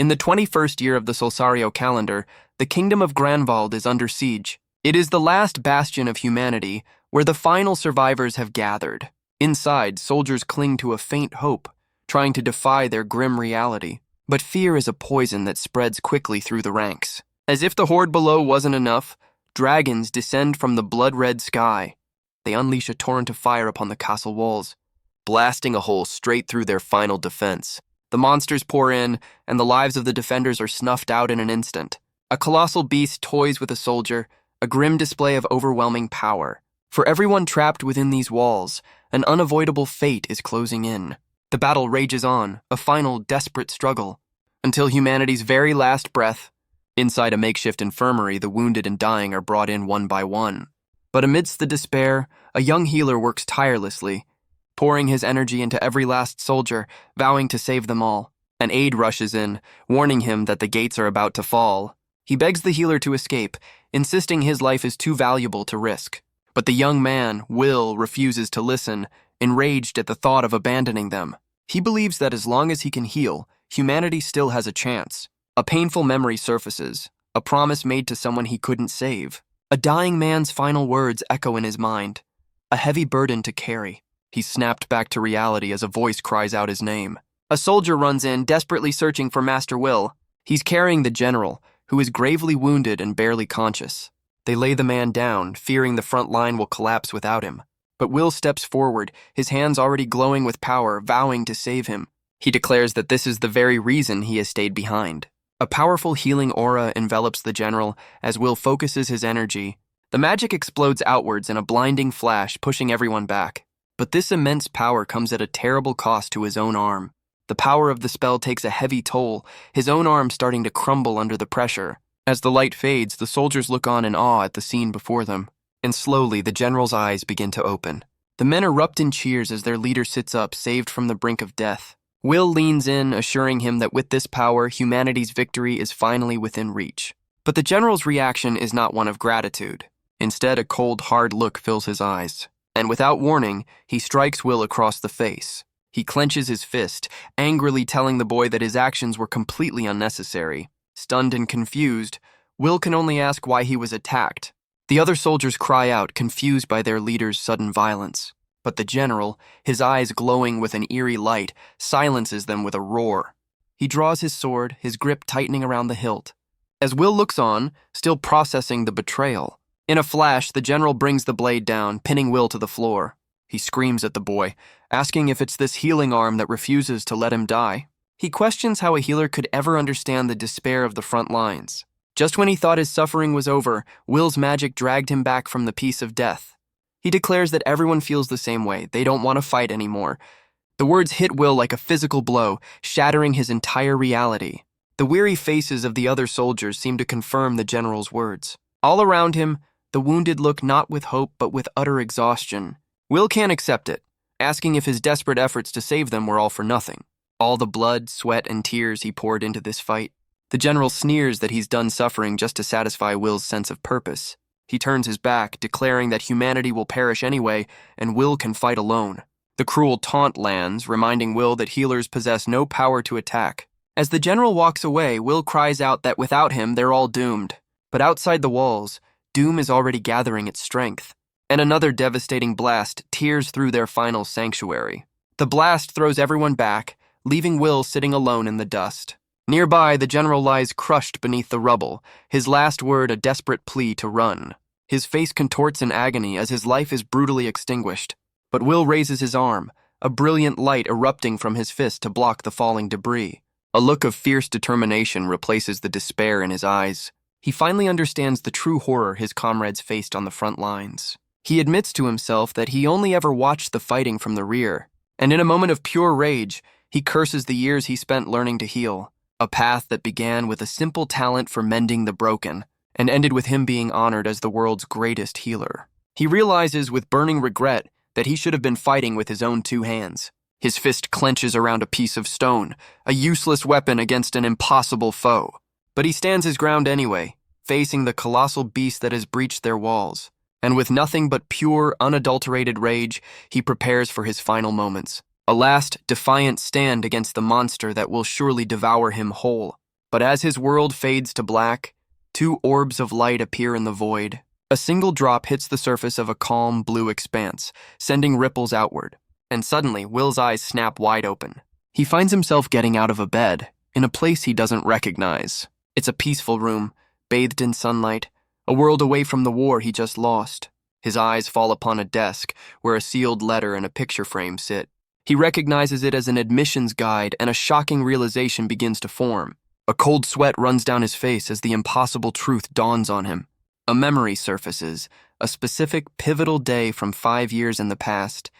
In the 21st year of the Solsario calendar, the kingdom of Granvald is under siege. It is the last bastion of humanity, where the final survivors have gathered. Inside, soldiers cling to a faint hope, trying to defy their grim reality. But fear is a poison that spreads quickly through the ranks. As if the horde below wasn't enough, dragons descend from the blood-red sky. They unleash a torrent of fire upon the castle walls, blasting a hole straight through their final defense. The monsters pour in, and the lives of the defenders are snuffed out in an instant. A colossal beast toys with a soldier, a grim display of overwhelming power. For everyone trapped within these walls, an unavoidable fate is closing in. The battle rages on, a final, desperate struggle, until humanity's very last breath. Inside a makeshift infirmary, the wounded and dying are brought in one by one. But amidst the despair, a young healer works tirelessly, pouring his energy into every last soldier, vowing to save them all. An aide rushes in, warning him that the gates are about to fall. He begs the healer to escape, insisting his life is too valuable to risk. But the young man, Will, refuses to listen, enraged at the thought of abandoning them. He believes that as long as he can heal, humanity still has a chance. A painful memory surfaces, a promise made to someone he couldn't save. A dying man's final words echo in his mind, a heavy burden to carry. He's snapped back to reality as a voice cries out his name. A soldier runs in, desperately searching for Master Will. He's carrying the general, who is gravely wounded and barely conscious. They lay the man down, fearing the front line will collapse without him. But Will steps forward, his hands already glowing with power, vowing to save him. He declares that this is the very reason he has stayed behind. A powerful healing aura envelops the general as Will focuses his energy. The magic explodes outwards in a blinding flash, pushing everyone back. But this immense power comes at a terrible cost to his own arm. The power of the spell takes a heavy toll, his own arm starting to crumble under the pressure. As the light fades, the soldiers look on in awe at the scene before them. And slowly, the general's eyes begin to open. The men erupt in cheers as their leader sits up, saved from the brink of death. Will leans in, assuring him that with this power, humanity's victory is finally within reach. But the general's reaction is not one of gratitude. Instead, a cold, hard look fills his eyes. And without warning, he strikes Will across the face. He clenches his fist, angrily telling the boy that his actions were completely unnecessary. Stunned and confused, Will can only ask why he was attacked. The other soldiers cry out, confused by their leader's sudden violence. But the general, his eyes glowing with an eerie light, silences them with a roar. He draws his sword, his grip tightening around the hilt. As Will looks on, still processing the betrayal, in a flash, the general brings the blade down, pinning Will to the floor. He screams at the boy, asking if it's this healing arm that refuses to let him die. He questions how a healer could ever understand the despair of the front lines. Just when he thought his suffering was over, Will's magic dragged him back from the peace of death. He declares that everyone feels the same way. They don't want to fight anymore. The words hit Will like a physical blow, shattering his entire reality. The weary faces of the other soldiers seem to confirm the general's words. All around him, the wounded look not with hope but with utter exhaustion. Will can't accept it, asking if his desperate efforts to save them were all for nothing. All the blood, sweat, and tears he poured into this fight. The general sneers that he's done suffering just to satisfy Will's sense of purpose. He turns his back, declaring that humanity will perish anyway, and Will can fight alone. The cruel taunt lands, reminding Will that healers possess no power to attack. As the general walks away, Will cries out that without him, they're all doomed. But outside the walls, doom is already gathering its strength. And another devastating blast tears through their final sanctuary. The blast throws everyone back, leaving Will sitting alone in the dust. Nearby, the general lies crushed beneath the rubble, his last word a desperate plea to run. His face contorts in agony as his life is brutally extinguished. But Will raises his arm, a brilliant light erupting from his fist to block the falling debris. A look of fierce determination replaces the despair in his eyes. He finally understands the true horror his comrades faced on the front lines. He admits to himself that he only ever watched the fighting from the rear, and in a moment of pure rage, he curses the years he spent learning to heal. A path that began with a simple talent for mending the broken, and ended with him being honored as the world's greatest healer. He realizes with burning regret that he should have been fighting with his own two hands. His fist clenches around a piece of stone, a useless weapon against an impossible foe. But he stands his ground anyway, facing the colossal beast that has breached their walls. And with nothing but pure, unadulterated rage, he prepares for his final moments. A last, defiant stand against the monster that will surely devour him whole. But as his world fades to black, two orbs of light appear in the void. A single drop hits the surface of a calm blue expanse, sending ripples outward. And suddenly, Will's eyes snap wide open. He finds himself getting out of a bed, in a place he doesn't recognize. It's a peaceful room, bathed in sunlight, a world away from the war he just lost. His eyes fall upon a desk where a sealed letter and a picture frame sit. He recognizes it as an admissions guide, and a shocking realization begins to form. A cold sweat runs down his face as the impossible truth dawns on him. A memory surfaces, a specific pivotal day from 5 years in the past,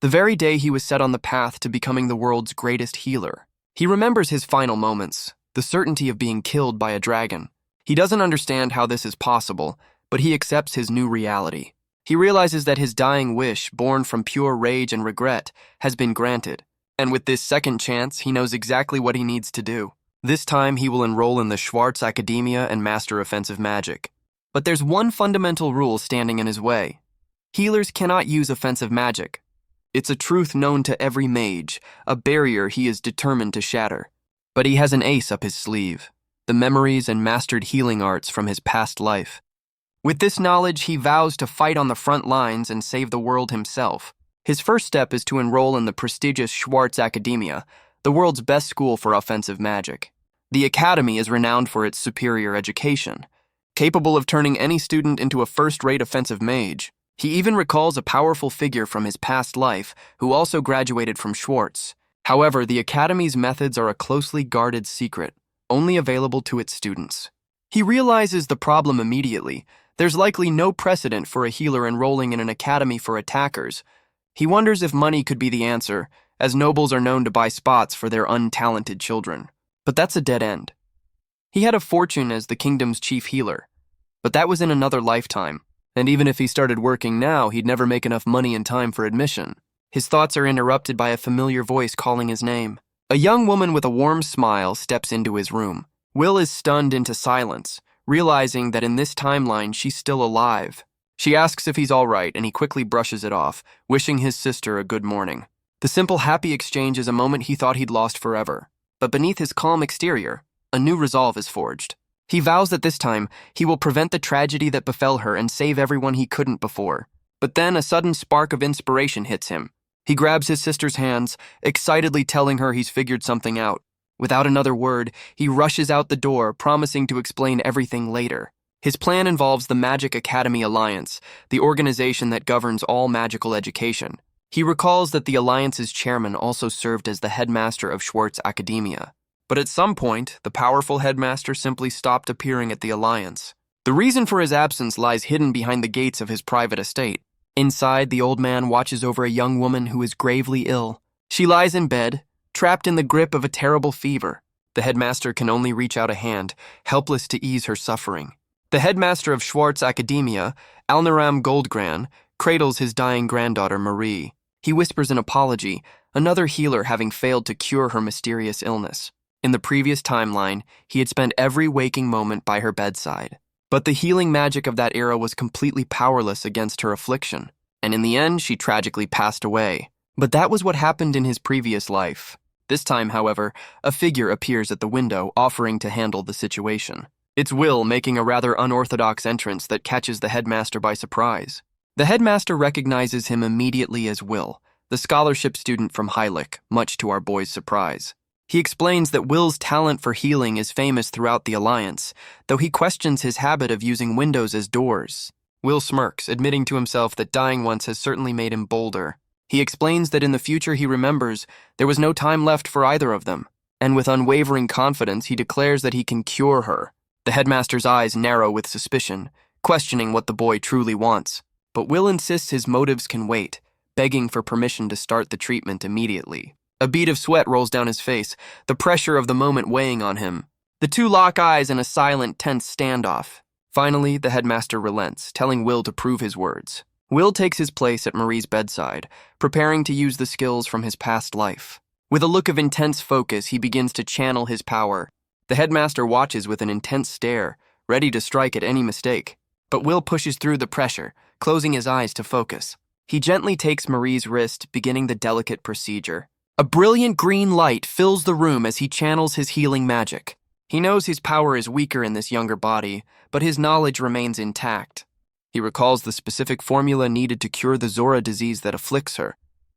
the very day he was set on the path to becoming the world's greatest healer. He remembers his final moments, the certainty of being killed by a dragon. He doesn't understand how this is possible, but he accepts his new reality. He realizes that his dying wish, born from pure rage and regret, has been granted. And with this second chance, he knows exactly what he needs to do. This time, he will enroll in the Schwarz Academia and master offensive magic. But there's one fundamental rule standing in his way. Healers cannot use offensive magic. It's a truth known to every mage, a barrier he is determined to shatter. But he has an ace up his sleeve, the memories and mastered healing arts from his past life. With this knowledge, he vows to fight on the front lines and save the world himself. His first step is to enroll in the prestigious Schwarz Academia, the world's best school for offensive magic. The academy is renowned for its superior education, capable of turning any student into a first-rate offensive mage. He even recalls a powerful figure from his past life who also graduated from Schwarz. However, the academy's methods are a closely guarded secret, only available to its students. He realizes the problem immediately. There's likely no precedent for a healer enrolling in an academy for attackers. He wonders if money could be the answer, as nobles are known to buy spots for their untalented children. But that's a dead end. He had a fortune as the kingdom's chief healer, but that was in another lifetime, and even if he started working now, he'd never make enough money in time for admission. His thoughts are interrupted by a familiar voice calling his name. A young woman with a warm smile steps into his room. Will is stunned into silence, realizing that in this timeline she's still alive. She asks if he's all right, and he quickly brushes it off, wishing his sister a good morning. The simple, happy exchange is a moment he thought he'd lost forever. But beneath his calm exterior, a new resolve is forged. He vows that this time, he will prevent the tragedy that befell her and save everyone he couldn't before. But then a sudden spark of inspiration hits him. He grabs his sister's hands, excitedly telling her he's figured something out. Without another word, he rushes out the door, promising to explain everything later. His plan involves the Magic Academy Alliance, the organization that governs all magical education. He recalls that the Alliance's chairman also served as the headmaster of Schwarz Academia. But at some point, the powerful headmaster simply stopped appearing at the Alliance. The reason for his absence lies hidden behind the gates of his private estate. Inside, the old man watches over a young woman who is gravely ill. She lies in bed, trapped in the grip of a terrible fever. The headmaster can only reach out a hand, helpless to ease her suffering. The headmaster of Schwarz Academia, Alnaram Goldgran, cradles his dying granddaughter Marie. He whispers an apology, another healer having failed to cure her mysterious illness. In the previous timeline, he had spent every waking moment by her bedside. But the healing magic of that era was completely powerless against her affliction, and in the end, she tragically passed away. But that was what happened in his previous life. This time, however, a figure appears at the window, offering to handle the situation. It's Will making a rather unorthodox entrance that catches the headmaster by surprise. The headmaster recognizes him immediately as Will, the scholarship student from Heilig, much to our boy's surprise. He explains that Will's talent for healing is famous throughout the Alliance, though he questions his habit of using windows as doors. Will smirks, admitting to himself that dying once has certainly made him bolder. He explains that in the future he remembers there was no time left for either of them, and with unwavering confidence he declares that he can cure her. The headmaster's eyes narrow with suspicion, questioning what the boy truly wants. But Will insists his motives can wait, begging for permission to start the treatment immediately. A bead of sweat rolls down his face, the pressure of the moment weighing on him. The two lock eyes in a silent, tense standoff. Finally, the headmaster relents, telling Will to prove his words. Will takes his place at Marie's bedside, preparing to use the skills from his past life. With a look of intense focus, he begins to channel his power. The headmaster watches with an intense stare, ready to strike at any mistake. But Will pushes through the pressure, closing his eyes to focus. He gently takes Marie's wrist, beginning the delicate procedure. A brilliant green light fills the room as he channels his healing magic. He knows his power is weaker in this younger body, but his knowledge remains intact. He recalls the specific formula needed to cure the Zora disease that afflicts her,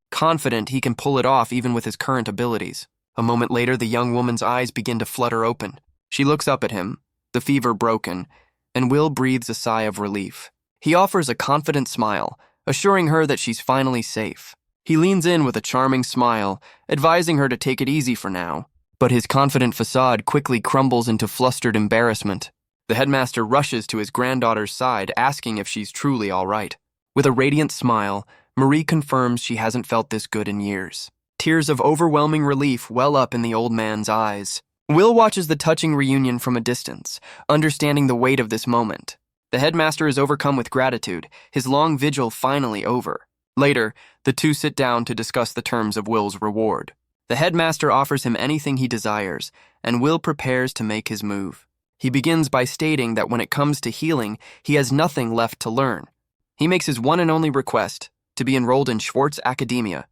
confident he can pull it off even with his current abilities. A moment later, the young woman's eyes begin to flutter open. She looks up at him, the fever broken, and Will breathes a sigh of relief. He offers a confident smile, assuring her that she's finally safe. He leans in with a charming smile, advising her to take it easy for now. But his confident facade quickly crumbles into flustered embarrassment. The headmaster rushes to his granddaughter's side, asking if she's truly all right. With a radiant smile, Marie confirms she hasn't felt this good in years. Tears of overwhelming relief well up in the old man's eyes. Will watches the touching reunion from a distance, understanding the weight of this moment. The headmaster is overcome with gratitude, his long vigil finally over. Later, the two sit down to discuss the terms of Will's reward. The headmaster offers him anything he desires, and Will prepares to make his move. He begins by stating that when it comes to healing, he has nothing left to learn. He makes his one and only request, to be enrolled in Schwarz Academia.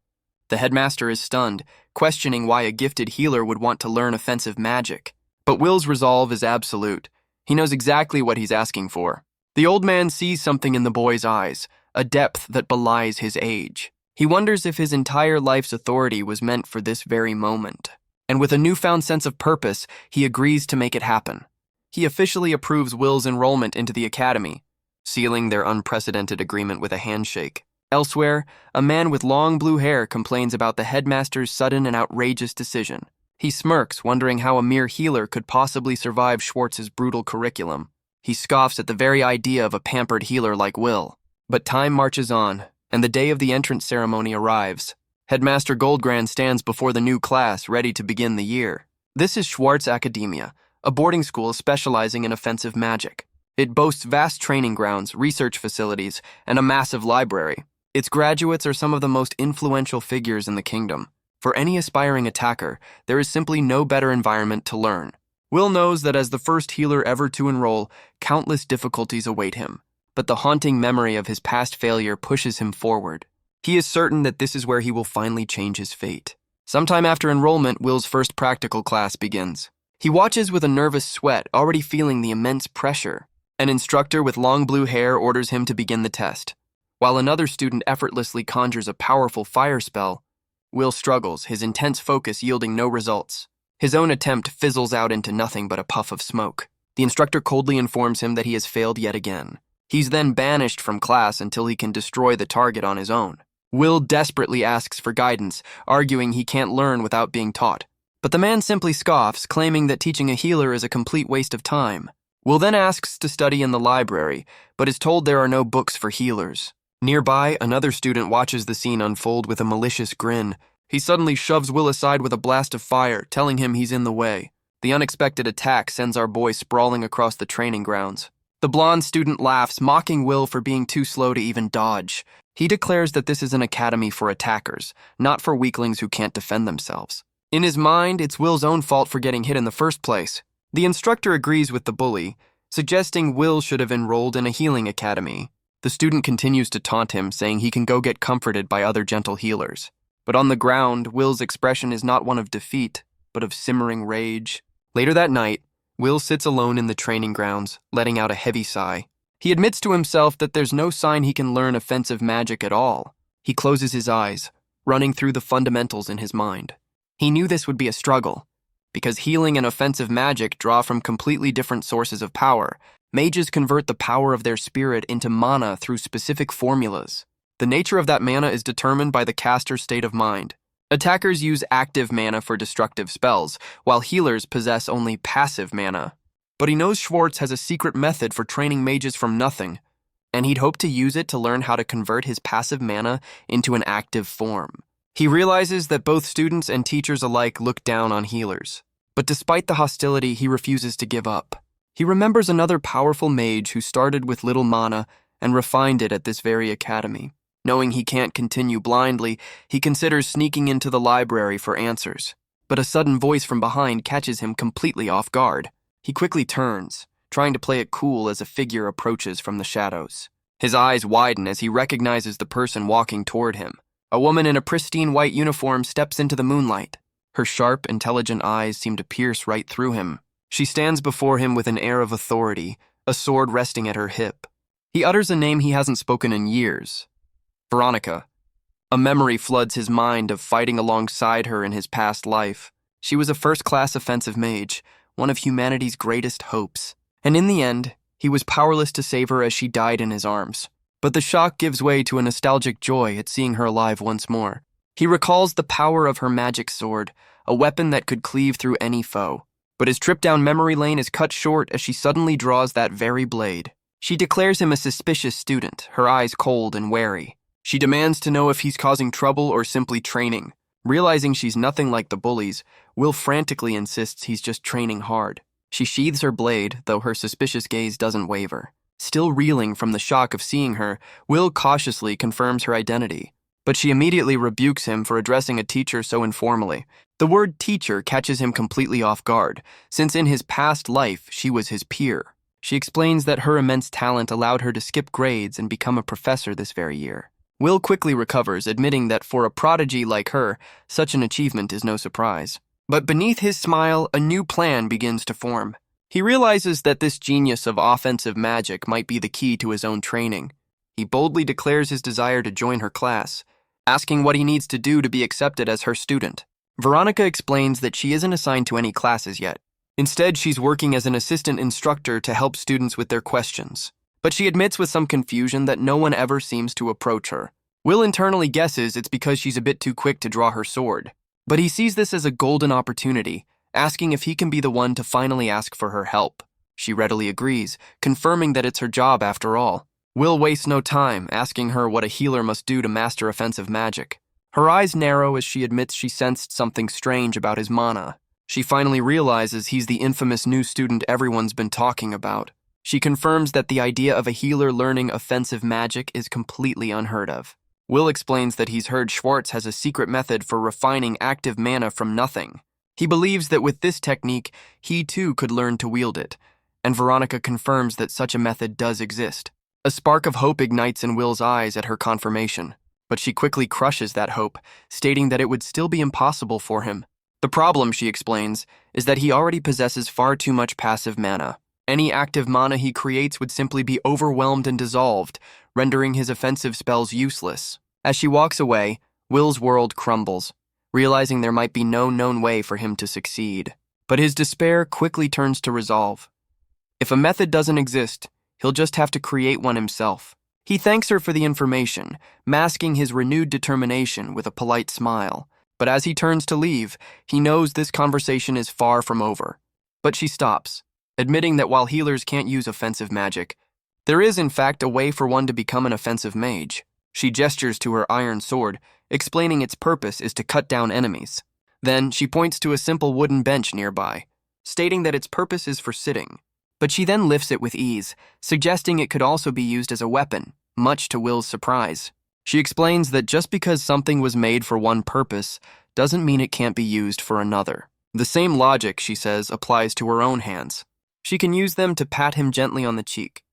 The headmaster is stunned, questioning why a gifted healer would want to learn offensive magic. But Will's resolve is absolute. He knows exactly what he's asking for. The old man sees something in the boy's eyes, a depth that belies his age. He wonders if his entire life's authority was meant for this very moment. And with a newfound sense of purpose, he agrees to make it happen. He officially approves Will's enrollment into the academy, sealing their unprecedented agreement with a handshake. Elsewhere, a man with long blue hair complains about the headmaster's sudden and outrageous decision. He smirks, wondering how a mere healer could possibly survive Schwartz's brutal curriculum. He scoffs at the very idea of a pampered healer like Will. But time marches on, and the day of the entrance ceremony arrives. Headmaster Goldgrand stands before the new class, ready to begin the year. This is Schwarz Academia, a boarding school specializing in offensive magic. It boasts vast training grounds, research facilities, and a massive library. Its graduates are some of the most influential figures in the kingdom. For any aspiring attacker, there is simply no better environment to learn. Will knows that as the first healer ever to enroll, countless difficulties await him. But the haunting memory of his past failure pushes him forward. He is certain that this is where he will finally change his fate. Sometime after enrollment, Will's first practical class begins. He watches with a nervous sweat, already feeling the immense pressure. An instructor with long blue hair orders him to begin the test. While another student effortlessly conjures a powerful fire spell, Will struggles, his intense focus yielding no results. His own attempt fizzles out into nothing but a puff of smoke. The instructor coldly informs him that he has failed yet again. He's then banished from class until he can destroy the target on his own. Will desperately asks for guidance, arguing he can't learn without being taught. But the man simply scoffs, claiming that teaching a healer is a complete waste of time. Will then asks to study in the library, but is told there are no books for healers. Nearby, another student watches the scene unfold with a malicious grin. He suddenly shoves Will aside with a blast of fire, telling him he's in the way. The unexpected attack sends our boy sprawling across the training grounds. The blonde student laughs, mocking Will for being too slow to even dodge. He declares that this is an academy for attackers, not for weaklings who can't defend themselves. In his mind, it's Will's own fault for getting hit in the first place. The instructor agrees with the bully, suggesting Will should have enrolled in a healing academy. The student continues to taunt him, saying he can go get comforted by other gentle healers. But on the ground, Will's expression is not one of defeat, but of simmering rage. Later that night, Will sits alone in the training grounds, letting out a heavy sigh. He admits to himself that there's no sign he can learn offensive magic at all. He closes his eyes, running through the fundamentals in his mind. He knew this would be a struggle, because healing and offensive magic draw from completely different sources of power. Mages convert the power of their spirit into mana through specific formulas. The nature of that mana is determined by the caster's state of mind. Attackers use active mana for destructive spells, while healers possess only passive mana. But he knows Schwarz has a secret method for training mages from nothing, and he'd hoped to use it to learn how to convert his passive mana into an active form. He realizes that both students and teachers alike look down on healers. But despite the hostility, he refuses to give up. He remembers another powerful mage who started with little mana and refined it at this very academy. Knowing he can't continue blindly, he considers sneaking into the library for answers. But a sudden voice from behind catches him completely off guard. He quickly turns, trying to play it cool as a figure approaches from the shadows. His eyes widen as he recognizes the person walking toward him. A woman in a pristine white uniform steps into the moonlight. Her sharp, intelligent eyes seem to pierce right through him. She stands before him with an air of authority, a sword resting at her hip. He utters a name he hasn't spoken in years. Veronica. A memory floods his mind of fighting alongside her in his past life. She was a first-class offensive mage, one of humanity's greatest hopes. And in the end, he was powerless to save her as she died in his arms. But the shock gives way to a nostalgic joy at seeing her alive once more. He recalls the power of her magic sword, a weapon that could cleave through any foe. But his trip down memory lane is cut short as she suddenly draws that very blade. She declares him a suspicious student, her eyes cold and wary. She demands to know if he's causing trouble or simply training. Realizing she's nothing like the bullies, Will frantically insists he's just training hard. She sheathes her blade, though her suspicious gaze doesn't waver. Still reeling from the shock of seeing her, Will cautiously confirms her identity. But she immediately rebukes him for addressing a teacher so informally. The word teacher catches him completely off guard, since in his past life she was his peer. She explains that her immense talent allowed her to skip grades and become a professor this very year. Will quickly recovers, admitting that for a prodigy like her, such an achievement is no surprise. But beneath his smile, a new plan begins to form. He realizes that this genius of offensive magic might be the key to his own training. He boldly declares his desire to join her class, asking what he needs to do to be accepted as her student. Veronica explains that she isn't assigned to any classes yet. Instead, she's working as an assistant instructor to help students with their questions. But she admits with some confusion that no one ever seems to approach her. Will internally guesses it's because she's a bit too quick to draw her sword. But he sees this as a golden opportunity, asking if he can be the one to finally ask for her help. She readily agrees, confirming that it's her job after all. Will wastes no time, asking her what a healer must do to master offensive magic. Her eyes narrow as she admits she sensed something strange about his mana. She finally realizes he's the infamous new student everyone's been talking about. She confirms that the idea of a healer learning offensive magic is completely unheard of. Will explains that he's heard Schwarz has a secret method for refining active mana from nothing. He believes that with this technique, he too could learn to wield it, and Veronica confirms that such a method does exist. A spark of hope ignites in Will's eyes at her confirmation, but she quickly crushes that hope, stating that it would still be impossible for him. The problem, she explains, is that he already possesses far too much passive mana. Any active mana he creates would simply be overwhelmed and dissolved, rendering his offensive spells useless. As she walks away, Will's world crumbles, realizing there might be no known way for him to succeed. But his despair quickly turns to resolve. If a method doesn't exist, he'll just have to create one himself. He thanks her for the information, masking his renewed determination with a polite smile. But as he turns to leave, he knows this conversation is far from over. But she stops, admitting that while healers can't use offensive magic, there is in fact a way for one to become an offensive mage. She gestures to her iron sword, explaining its purpose is to cut down enemies. Then she points to a simple wooden bench nearby, stating that its purpose is for sitting. But she then lifts it with ease, suggesting it could also be used as a weapon, much to Will's surprise. She explains that just because something was made for one purpose doesn't mean it can't be used for another. The same logic, she says, applies to her own hands. She can use them to pat him gently on the cheek,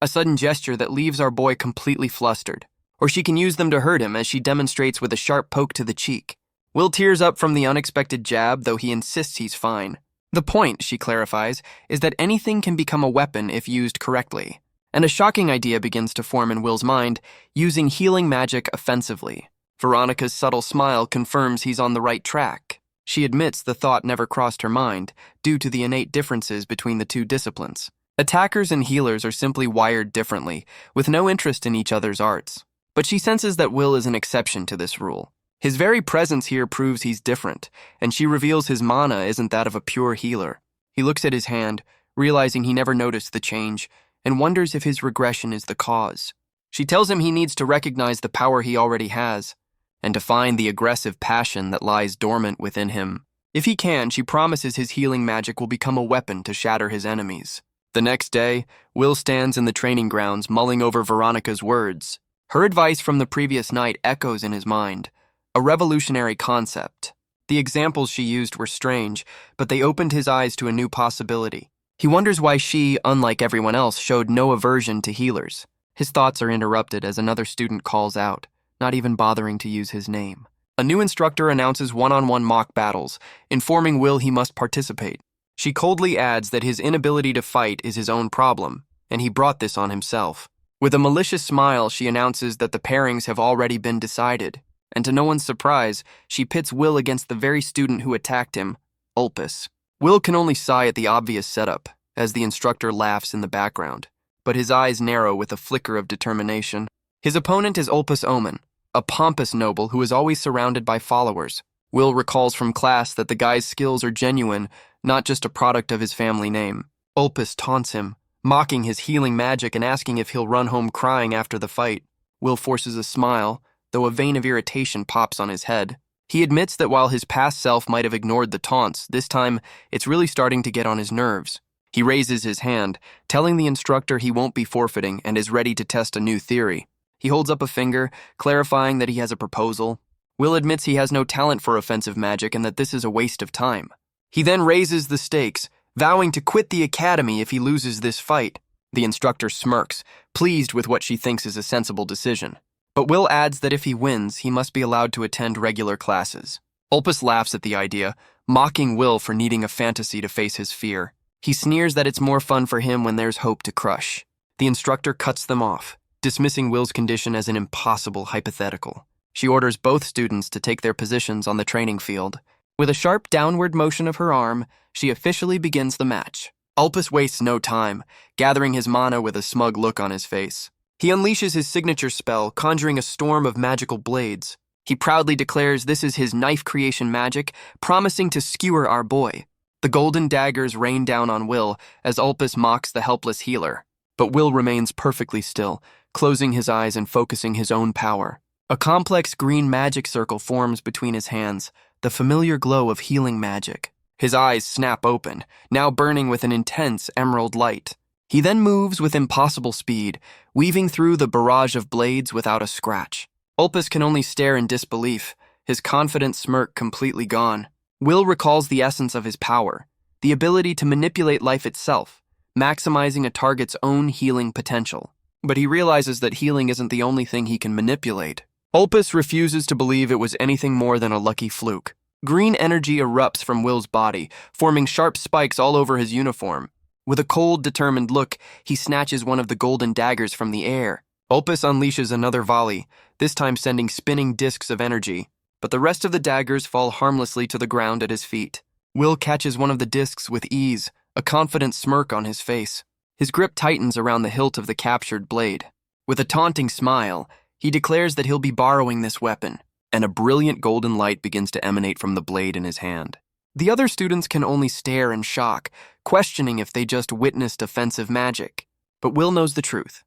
a sudden gesture that leaves our boy completely flustered. Or she can use them to hurt him as she demonstrates with a sharp poke to the cheek. Will tears up from the unexpected jab, though he insists he's fine. The point, she clarifies, is that anything can become a weapon if used correctly. And a shocking idea begins to form in Will's mind, using healing magic offensively. Veronica's subtle smile confirms he's on the right track. She admits the thought never crossed her mind, due to the innate differences between the two disciplines. Attackers and healers are simply wired differently, with no interest in each other's arts. But she senses that Will is an exception to this rule. His very presence here proves he's different, and she reveals his mana isn't that of a pure healer. He looks at his hand, realizing he never noticed the change, and wonders if his regression is the cause. She tells him he needs to recognize the power he already has, and to find the aggressive passion that lies dormant within him. If he can, she promises his healing magic will become a weapon to shatter his enemies. The next day, Will stands in the training grounds mulling over Veronica's words. Her advice from the previous night echoes in his mind, a revolutionary concept. The examples she used were strange, but they opened his eyes to a new possibility. He wonders why she, unlike everyone else, showed no aversion to healers. His thoughts are interrupted as another student calls out, not even bothering to use his name. A new instructor announces one-on-one mock battles, informing Will he must participate. She coldly adds that his inability to fight is his own problem, and he brought this on himself. With a malicious smile, she announces that the pairings have already been decided, and to no one's surprise, she pits Will against the very student who attacked him, Opus. Will can only sigh at the obvious setup, as the instructor laughs in the background, but his eyes narrow with a flicker of determination. His opponent is Opus Omen, a pompous noble who is always surrounded by followers. Will recalls from class that the guy's skills are genuine, not just a product of his family name. Opus taunts him, mocking his healing magic and asking if he'll run home crying after the fight. Will forces a smile, though a vein of irritation pops on his head. He admits that while his past self might have ignored the taunts, this time it's really starting to get on his nerves. He raises his hand, telling the instructor he won't be forfeiting and is ready to test a new theory. He holds up a finger, clarifying that he has a proposal. Will admits he has no talent for offensive magic and that this is a waste of time. He then raises the stakes, vowing to quit the academy if he loses this fight. The instructor smirks, pleased with what she thinks is a sensible decision. But Will adds that if he wins, he must be allowed to attend regular classes. Opus laughs at the idea, mocking Will for needing a fantasy to face his fear. He sneers that it's more fun for him when there's hope to crush. The instructor cuts them off, dismissing Will's condition as an impossible hypothetical. She orders both students to take their positions on the training field. With a sharp downward motion of her arm, she officially begins the match. Opus wastes no time, gathering his mana with a smug look on his face. He unleashes his signature spell, conjuring a storm of magical blades. He proudly declares this is his knife creation magic, promising to skewer our boy. The golden daggers rain down on Will as Opus mocks the helpless healer. But Will remains perfectly still, closing his eyes and focusing his own power. A complex green magic circle forms between his hands, the familiar glow of healing magic. His eyes snap open, now burning with an intense emerald light. He then moves with impossible speed, weaving through the barrage of blades without a scratch. Opus can only stare in disbelief, his confident smirk completely gone. Will recalls the essence of his power, the ability to manipulate life itself, maximizing a target's own healing potential. But he realizes that healing isn't the only thing he can manipulate. Opus refuses to believe it was anything more than a lucky fluke. Green energy erupts from Will's body, forming sharp spikes all over his uniform. With a cold, determined look, he snatches one of the golden daggers from the air. Opus unleashes another volley, this time sending spinning discs of energy, but the rest of the daggers fall harmlessly to the ground at his feet. Will catches one of the discs with ease, a confident smirk on his face. His grip tightens around the hilt of the captured blade. With a taunting smile, he declares that he'll be borrowing this weapon, and a brilliant golden light begins to emanate from the blade in his hand. The other students can only stare in shock, questioning if they just witnessed offensive magic. But Will knows the truth.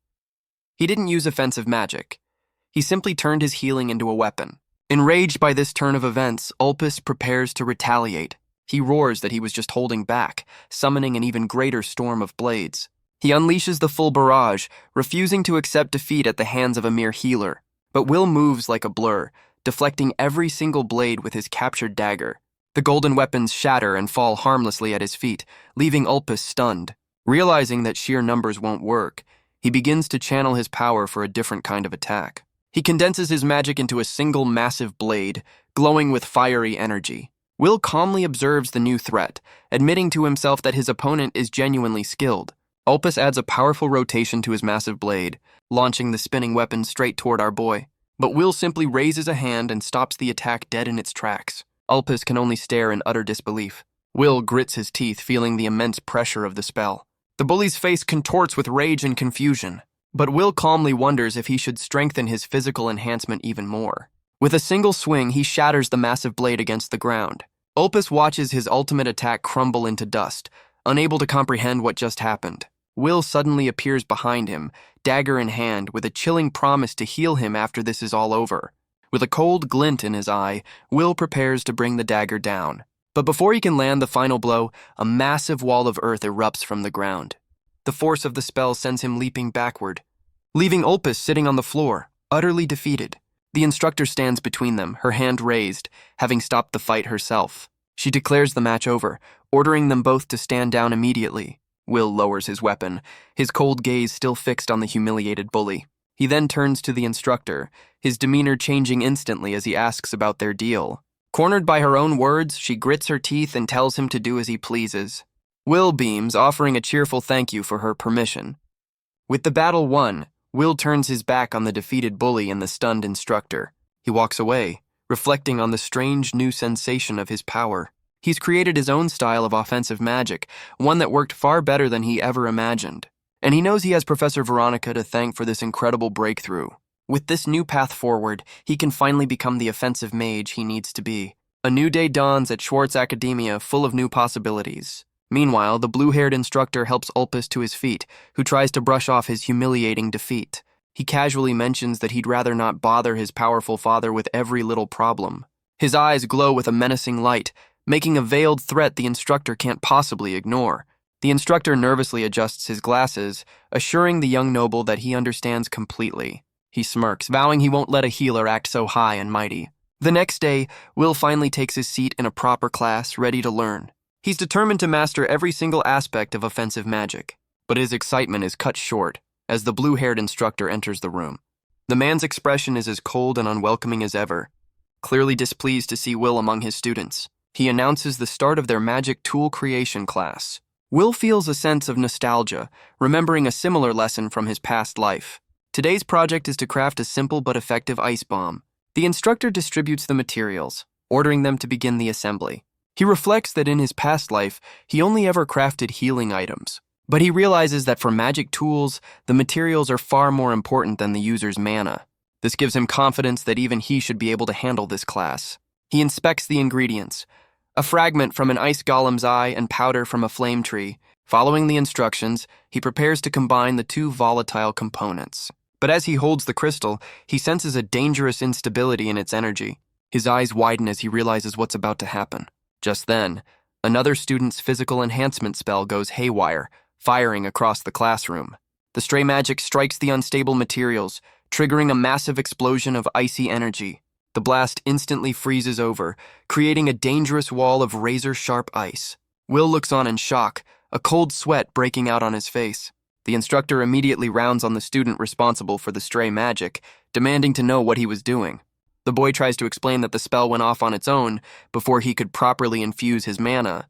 He didn't use offensive magic. He simply turned his healing into a weapon. Enraged by this turn of events, Opus prepares to retaliate. He roars that he was just holding back, summoning an even greater storm of blades. He unleashes the full barrage, refusing to accept defeat at the hands of a mere healer. But Will moves like a blur, deflecting every single blade with his captured dagger. The golden weapons shatter and fall harmlessly at his feet, leaving Opus stunned. Realizing that sheer numbers won't work, he begins to channel his power for a different kind of attack. He condenses his magic into a single massive blade, glowing with fiery energy. Will calmly observes the new threat, admitting to himself that his opponent is genuinely skilled. Opus adds a powerful rotation to his massive blade, launching the spinning weapon straight toward our boy. But Will simply raises a hand and stops the attack dead in its tracks. Opus can only stare in utter disbelief. Will grits his teeth, feeling the immense pressure of the spell. The bully's face contorts with rage and confusion, but Will calmly wonders if he should strengthen his physical enhancement even more. With a single swing, he shatters the massive blade against the ground. Opus watches his ultimate attack crumble into dust, unable to comprehend what just happened. Will suddenly appears behind him, dagger in hand, with a chilling promise to heal him after this is all over. With a cold glint in his eye, Will prepares to bring the dagger down. But before he can land the final blow, a massive wall of earth erupts from the ground. The force of the spell sends him leaping backward, leaving Opus sitting on the floor, utterly defeated. The instructor stands between them, her hand raised, having stopped the fight herself. She declares the match over, ordering them both to stand down immediately. Will lowers his weapon, his cold gaze still fixed on the humiliated bully. He then turns to the instructor, his demeanor changing instantly as he asks about their deal. Cornered by her own words, she grits her teeth and tells him to do as he pleases. Will beams, offering a cheerful thank you for her permission. With the battle won, Will turns his back on the defeated bully and the stunned instructor. He walks away, reflecting on the strange new sensation of his power. He's created his own style of offensive magic, one that worked far better than he ever imagined. And he knows he has Professor Veronica to thank for this incredible breakthrough. With this new path forward, he can finally become the offensive mage he needs to be. A new day dawns at Schwarz Academia, full of new possibilities. Meanwhile, the blue-haired instructor helps Opus to his feet, who tries to brush off his humiliating defeat. He casually mentions that he'd rather not bother his powerful father with every little problem. His eyes glow with a menacing light, making a veiled threat the instructor can't possibly ignore. The instructor nervously adjusts his glasses, assuring the young noble that he understands completely. He smirks, vowing he won't let a healer act so high and mighty. The next day, Will finally takes his seat in a proper class, ready to learn. He's determined to master every single aspect of offensive magic, but his excitement is cut short as the blue-haired instructor enters the room. The man's expression is as cold and unwelcoming as ever, clearly displeased to see Will among his students. He announces the start of their magic tool creation class. Will feels a sense of nostalgia, remembering a similar lesson from his past life. Today's project is to craft a simple but effective ice bomb. The instructor distributes the materials, ordering them to begin the assembly. He reflects that in his past life, he only ever crafted healing items. But he realizes that for magic tools, the materials are far more important than the user's mana. This gives him confidence that even he should be able to handle this class. He inspects the ingredients: a fragment from an ice golem's eye and powder from a flame tree. Following the instructions, he prepares to combine the two volatile components. But as he holds the crystal, he senses a dangerous instability in its energy. His eyes widen as he realizes what's about to happen. Just then, another student's physical enhancement spell goes haywire, firing across the classroom. The stray magic strikes the unstable materials, triggering a massive explosion of icy energy. The blast instantly freezes over, creating a dangerous wall of razor-sharp ice. Will looks on in shock, a cold sweat breaking out on his face. The instructor immediately rounds on the student responsible for the stray magic, demanding to know what he was doing. The boy tries to explain that the spell went off on its own before he could properly infuse his mana.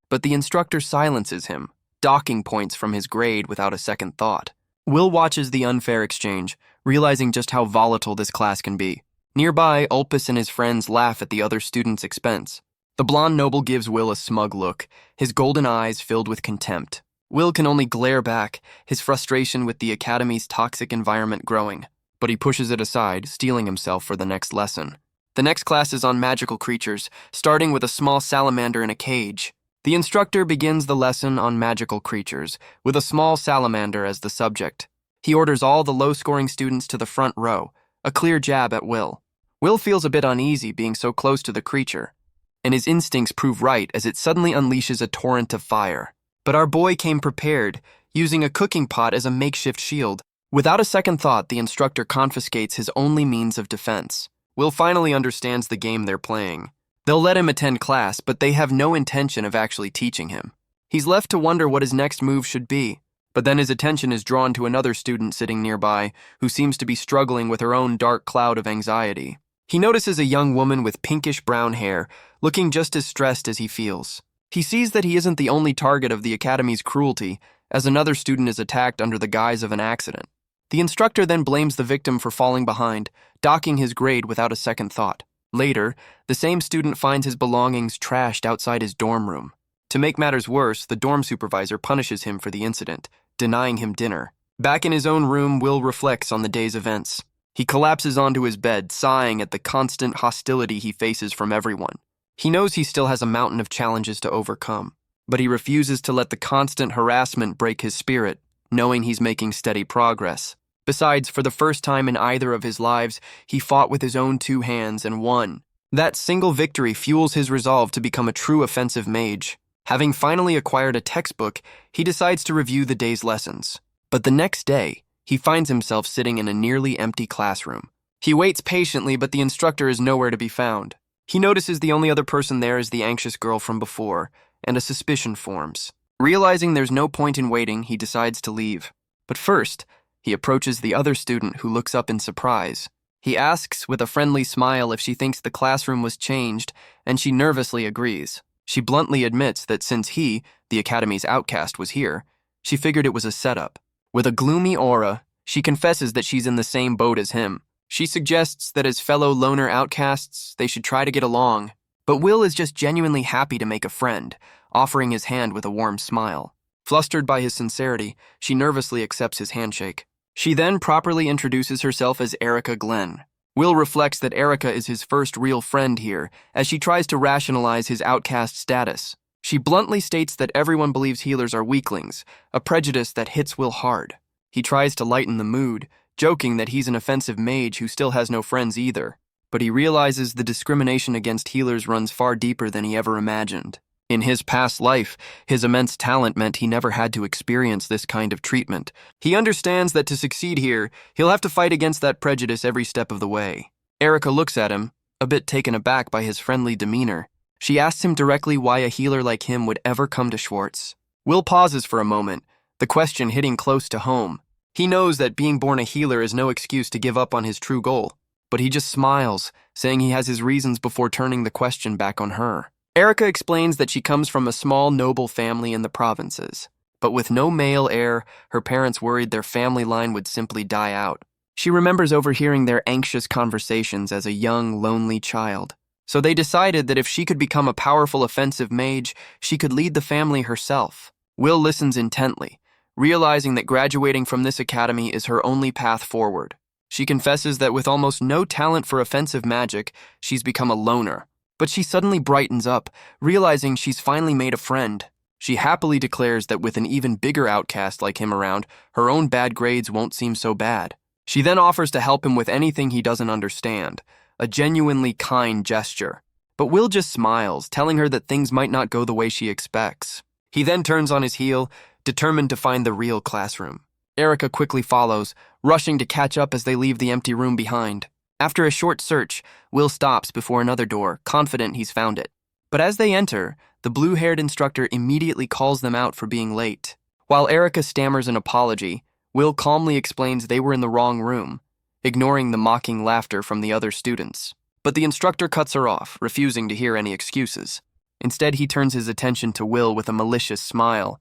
But the instructor silences him, docking points from his grade without a second thought. Will watches the unfair exchange, realizing just how volatile this class can be. Nearby, Opus and his friends laugh at the other students' expense. The blonde noble gives Will a smug look, his golden eyes filled with contempt. Will can only glare back, his frustration with the academy's toxic environment growing. But he pushes it aside, steeling himself for the next lesson. The next class is on magical creatures, starting with a small salamander in a cage. The instructor begins the lesson on magical creatures, with a small salamander as the subject. He orders all the low-scoring students to the front row, a clear jab at Will. Will feels a bit uneasy being so close to the creature, and his instincts prove right as it suddenly unleashes a torrent of fire. But our boy came prepared, using a cooking pot as a makeshift shield. Without a second thought, the instructor confiscates his only means of defense. Will finally understands the game they're playing. They'll let him attend class, but they have no intention of actually teaching him. He's left to wonder what his next move should be, but then his attention is drawn to another student sitting nearby who seems to be struggling with her own dark cloud of anxiety. He notices a young woman with pinkish-brown hair, looking just as stressed as he feels. He sees that he isn't the only target of the academy's cruelty, as another student is attacked under the guise of an accident. The instructor then blames the victim for falling behind, docking his grade without a second thought. Later, the same student finds his belongings trashed outside his dorm room. To make matters worse, the dorm supervisor punishes him for the incident, denying him dinner. Back in his own room, Will reflects on the day's events. He collapses onto his bed, sighing at the constant hostility he faces from everyone. He knows he still has a mountain of challenges to overcome, but he refuses to let the constant harassment break his spirit, knowing he's making steady progress. Besides, for the first time in either of his lives, he fought with his own two hands and won. That single victory fuels his resolve to become a true offensive mage. Having finally acquired a textbook, he decides to review the day's lessons. But the next day, he finds himself sitting in a nearly empty classroom. He waits patiently, but the instructor is nowhere to be found. He notices the only other person there is the anxious girl from before, and a suspicion forms. Realizing there's no point in waiting, he decides to leave. But first, he approaches the other student who looks up in surprise. He asks with a friendly smile if she thinks the classroom was changed, and she nervously agrees. She bluntly admits that since he, the Academy's outcast, was here, she figured it was a setup. With a gloomy aura, she confesses that she's in the same boat as him. She suggests that as fellow loner outcasts, they should try to get along. But Will is just genuinely happy to make a friend, offering his hand with a warm smile. Flustered by his sincerity, she nervously accepts his handshake. She then properly introduces herself as Erica Glenn. Will reflects that Erica is his first real friend here, as she tries to rationalize his outcast status. She bluntly states that everyone believes healers are weaklings, a prejudice that hits Will hard. He tries to lighten the mood, joking that he's an offensive mage who still has no friends either. But he realizes the discrimination against healers runs far deeper than he ever imagined. In his past life, his immense talent meant he never had to experience this kind of treatment. He understands that to succeed here, he'll have to fight against that prejudice every step of the way. Erica looks at him, a bit taken aback by his friendly demeanor. She asks him directly why a healer like him would ever come to Schwarz. Will pauses for a moment, the question hitting close to home. He knows that being born a healer is no excuse to give up on his true goal, but he just smiles, saying he has his reasons before turning the question back on her. Erica explains that she comes from a small noble family in the provinces, but with no male heir, her parents worried their family line would simply die out. She remembers overhearing their anxious conversations as a young, lonely child, so they decided that if she could become a powerful offensive mage, she could lead the family herself. Will listens intently, realizing that graduating from this academy is her only path forward. She confesses that with almost no talent for offensive magic, she's become a loner. But she suddenly brightens up, realizing she's finally made a friend. She happily declares that with an even bigger outcast like him around, her own bad grades won't seem so bad. She then offers to help him with anything he doesn't understand, a genuinely kind gesture. But Will just smiles, telling her that things might not go the way she expects. He then turns on his heel, determined to find the real classroom. Erica quickly follows, rushing to catch up as they leave the empty room behind. After a short search, Will stops before another door, confident he's found it. But as they enter, the blue-haired instructor immediately calls them out for being late. While Erica stammers an apology, Will calmly explains they were in the wrong room, ignoring the mocking laughter from the other students. But the instructor cuts her off, refusing to hear any excuses. Instead, he turns his attention to Will with a malicious smile,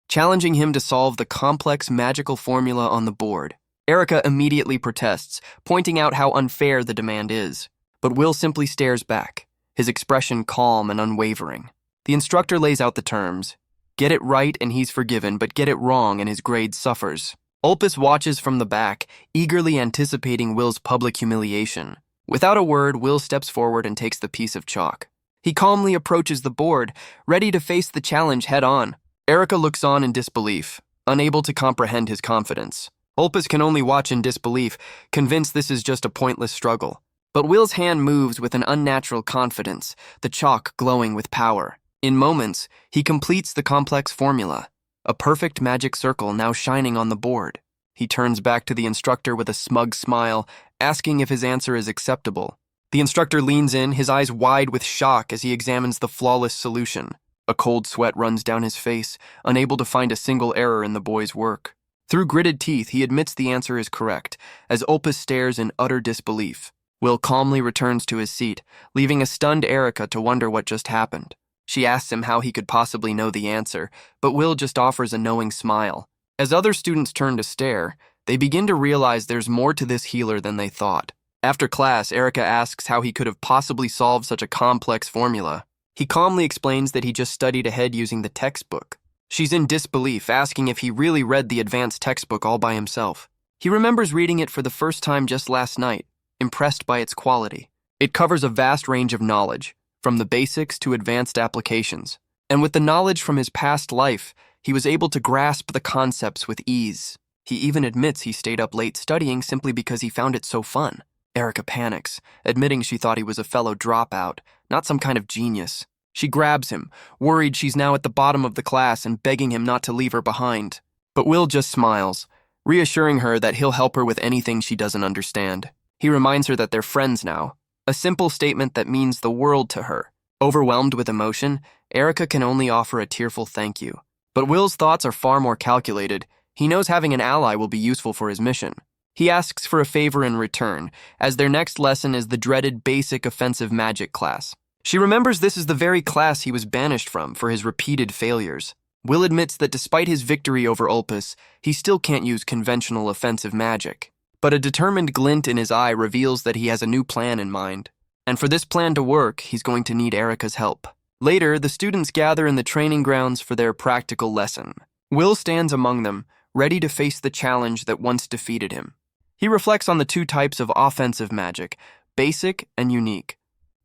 challenging him to solve the complex magical formula on the board. Erica immediately protests, pointing out how unfair the demand is. But Will simply stares back, his expression calm and unwavering. The instructor lays out the terms. Get it right and he's forgiven, but get it wrong and his grade suffers. Opus watches from the back, eagerly anticipating Will's public humiliation. Without a word, Will steps forward and takes the piece of chalk. He calmly approaches the board, ready to face the challenge head-on. Erica looks on in disbelief, unable to comprehend his confidence. Opus can only watch in disbelief, convinced this is just a pointless struggle. But Will's hand moves with an unnatural confidence, the chalk glowing with power. In moments, he completes the complex formula, a perfect magic circle now shining on the board. He turns back to the instructor with a smug smile, asking if his answer is acceptable. The instructor leans in, his eyes wide with shock as he examines the flawless solution. A cold sweat runs down his face, unable to find a single error in the boy's work. Through gritted teeth, he admits the answer is correct, as Opus stares in utter disbelief. Will calmly returns to his seat, leaving a stunned Erica to wonder what just happened. She asks him how he could possibly know the answer, but Will just offers a knowing smile. As other students turn to stare, they begin to realize there's more to this healer than they thought. After class, Erica asks how he could have possibly solved such a complex formula. He calmly explains that he just studied ahead using the textbook. She's in disbelief, asking if he really read the advanced textbook all by himself. He remembers reading it for the first time just last night, impressed by its quality. It covers a vast range of knowledge, from the basics to advanced applications. And with the knowledge from his past life, he was able to grasp the concepts with ease. He even admits he stayed up late studying simply because he found it so fun. Erica panics, admitting she thought he was a fellow dropout, not some kind of genius. She grabs him, worried she's now at the bottom of the class and begging him not to leave her behind. But Will just smiles, reassuring her that he'll help her with anything she doesn't understand. He reminds her that they're friends now, a simple statement that means the world to her. Overwhelmed with emotion, Erica can only offer a tearful thank you. But Will's thoughts are far more calculated. He knows having an ally will be useful for his mission. He asks for a favor in return, as their next lesson is the dreaded basic offensive magic class. She remembers this is the very class he was banished from for his repeated failures. Will admits that despite his victory over Opus, he still can't use conventional offensive magic. But a determined glint in his eye reveals that he has a new plan in mind. And for this plan to work, he's going to need Erica's help. Later, the students gather in the training grounds for their practical lesson. Will stands among them, ready to face the challenge that once defeated him. He reflects on the two types of offensive magic, basic and unique.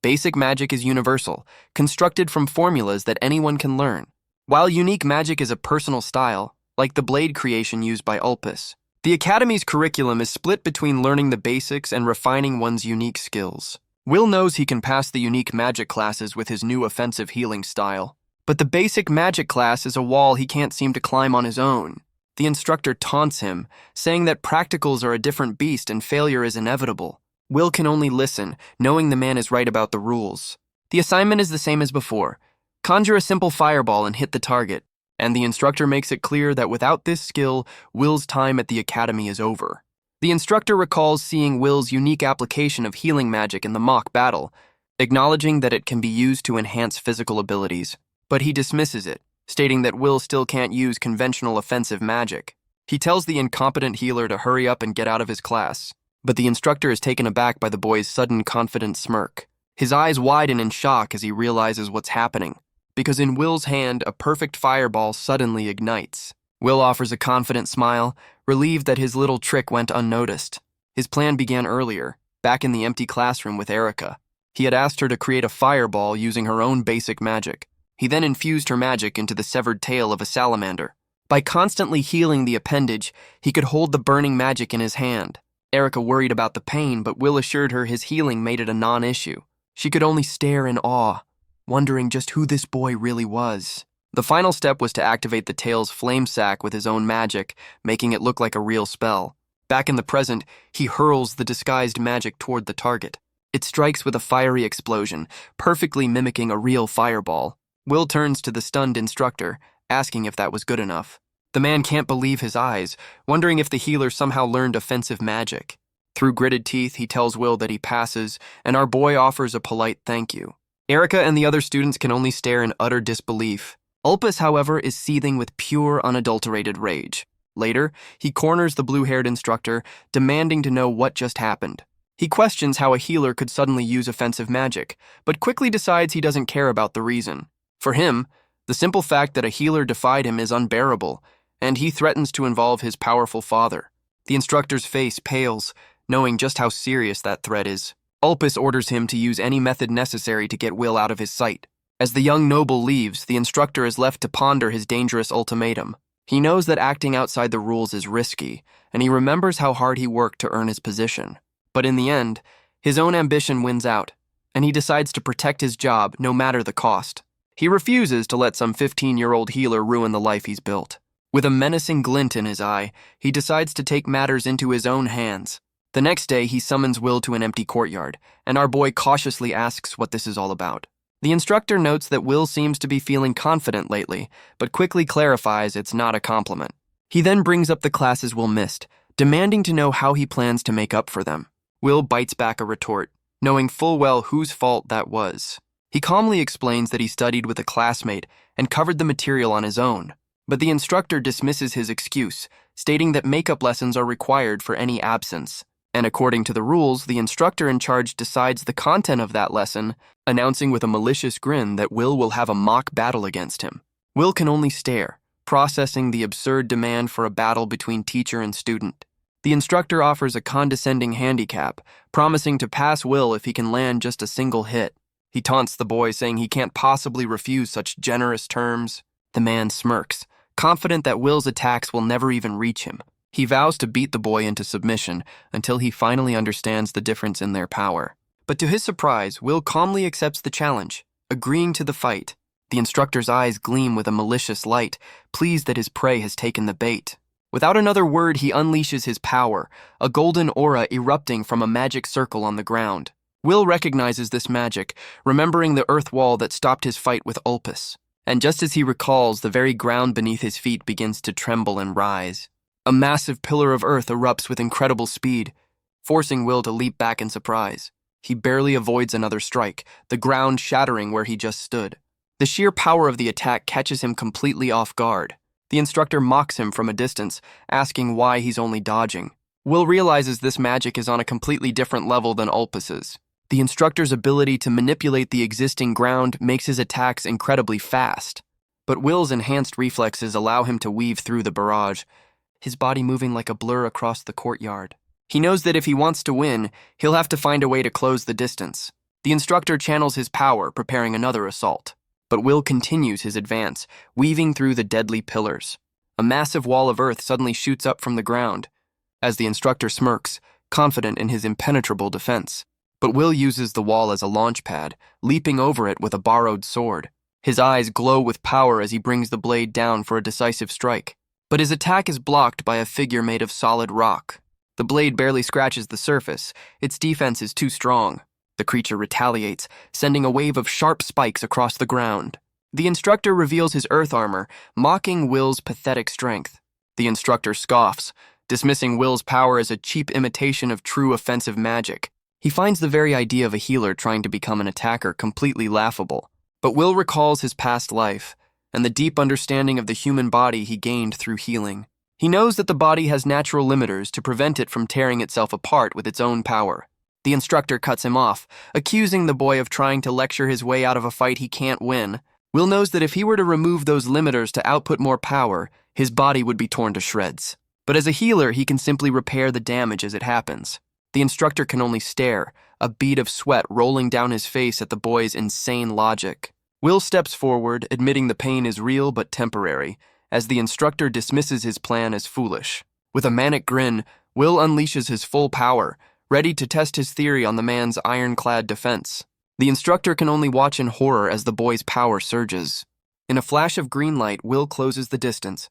Basic magic is universal, constructed from formulas that anyone can learn, while unique magic is a personal style, like the blade creation used by Opus. The Academy's curriculum is split between learning the basics and refining one's unique skills. Will knows he can pass the unique magic classes with his new offensive healing style, but the basic magic class is a wall he can't seem to climb on his own. The instructor taunts him, saying that practicals are a different beast and failure is inevitable. Will can only listen, knowing the man is right about the rules. The assignment is the same as before. Conjure a simple fireball and hit the target, and the instructor makes it clear that without this skill, Will's time at the academy is over. The instructor recalls seeing Will's unique application of healing magic in the mock battle, acknowledging that it can be used to enhance physical abilities, but he dismisses it, stating that Will still can't use conventional offensive magic. He tells the incompetent healer to hurry up and get out of his class, but the instructor is taken aback by the boy's sudden confident smirk. His eyes widen in shock as he realizes what's happening, because in Will's hand, a perfect fireball suddenly ignites. Will offers a confident smile, relieved that his little trick went unnoticed. His plan began earlier, back in the empty classroom with Erica. He had asked her to create a fireball using her own basic magic. He then infused her magic into the severed tail of a salamander. By constantly healing the appendage, he could hold the burning magic in his hand. Erica worried about the pain, but Will assured her his healing made it a non-issue. She could only stare in awe, wondering just who this boy really was. The final step was to activate the tail's flame sac with his own magic, making it look like a real spell. Back in the present, he hurls the disguised magic toward the target. It strikes with a fiery explosion, perfectly mimicking a real fireball. Will turns to the stunned instructor, asking if that was good enough. The man can't believe his eyes, wondering if the healer somehow learned offensive magic. Through gritted teeth, he tells Will that he passes, and our boy offers a polite thank you. Erica and the other students can only stare in utter disbelief. Opus, however, is seething with pure, unadulterated rage. Later, he corners the blue-haired instructor, demanding to know what just happened. He questions how a healer could suddenly use offensive magic, but quickly decides he doesn't care about the reason. For him, the simple fact that a healer defied him is unbearable, and he threatens to involve his powerful father. The instructor's face pales, knowing just how serious that threat is. Opus orders him to use any method necessary to get Will out of his sight. As the young noble leaves, the instructor is left to ponder his dangerous ultimatum. He knows that acting outside the rules is risky, and he remembers how hard he worked to earn his position. But in the end, his own ambition wins out, and he decides to protect his job no matter the cost. He refuses to let some 15-year-old healer ruin the life he's built. With a menacing glint in his eye, he decides to take matters into his own hands. The next day, he summons Will to an empty courtyard, and our boy cautiously asks what this is all about. The instructor notes that Will seems to be feeling confident lately, but quickly clarifies it's not a compliment. He then brings up the classes Will missed, demanding to know how he plans to make up for them. Will bites back a retort, knowing full well whose fault that was. He calmly explains that he studied with a classmate and covered the material on his own, but the instructor dismisses his excuse, stating that makeup lessons are required for any absence. And according to the rules, the instructor in charge decides the content of that lesson, announcing with a malicious grin that Will have a mock battle against him. Will can only stare, processing the absurd demand for a battle between teacher and student. The instructor offers a condescending handicap, promising to pass Will if he can land just a single hit. He taunts the boy, saying he can't possibly refuse such generous terms. The man smirks, confident that Will's attacks will never even reach him. He vows to beat the boy into submission until he finally understands the difference in their power. But to his surprise, Will calmly accepts the challenge, agreeing to the fight. The instructor's eyes gleam with a malicious light, pleased that his prey has taken the bait. Without another word, he unleashes his power, a golden aura erupting from a magic circle on the ground. Will recognizes this magic, remembering the earth wall that stopped his fight with Opus. And just as he recalls, the very ground beneath his feet begins to tremble and rise. A massive pillar of earth erupts with incredible speed, forcing Will to leap back in surprise. He barely avoids another strike, the ground shattering where he just stood. The sheer power of the attack catches him completely off guard. The instructor mocks him from a distance, asking why he's only dodging. Will realizes this magic is on a completely different level than Opus's. The instructor's ability to manipulate the existing ground makes his attacks incredibly fast. But Will's enhanced reflexes allow him to weave through the barrage, his body moving like a blur across the courtyard. He knows that if he wants to win, he'll have to find a way to close the distance. The instructor channels his power, preparing another assault. But Will continues his advance, weaving through the deadly pillars. A massive wall of earth suddenly shoots up from the ground, as the instructor smirks, confident in his impenetrable defense. But Will uses the wall as a launch pad, leaping over it with a borrowed sword. His eyes glow with power as he brings the blade down for a decisive strike. But his attack is blocked by a figure made of solid rock. The blade barely scratches the surface. Its defense is too strong. The creature retaliates, sending a wave of sharp spikes across the ground. The instructor reveals his earth armor, mocking Will's pathetic strength. The instructor scoffs, dismissing Will's power as a cheap imitation of true offensive magic. He finds the very idea of a healer trying to become an attacker completely laughable. But Will recalls his past life, and the deep understanding of the human body he gained through healing. He knows that the body has natural limiters to prevent it from tearing itself apart with its own power. The instructor cuts him off, accusing the boy of trying to lecture his way out of a fight he can't win. Will knows that if he were to remove those limiters to output more power, his body would be torn to shreds. But as a healer, he can simply repair the damage as it happens. The instructor can only stare, a bead of sweat rolling down his face at the boy's insane logic. Will steps forward, admitting the pain is real but temporary, as the instructor dismisses his plan as foolish. With a manic grin, Will unleashes his full power, ready to test his theory on the man's ironclad defense. The instructor can only watch in horror as the boy's power surges. In a flash of green light, Will closes the distance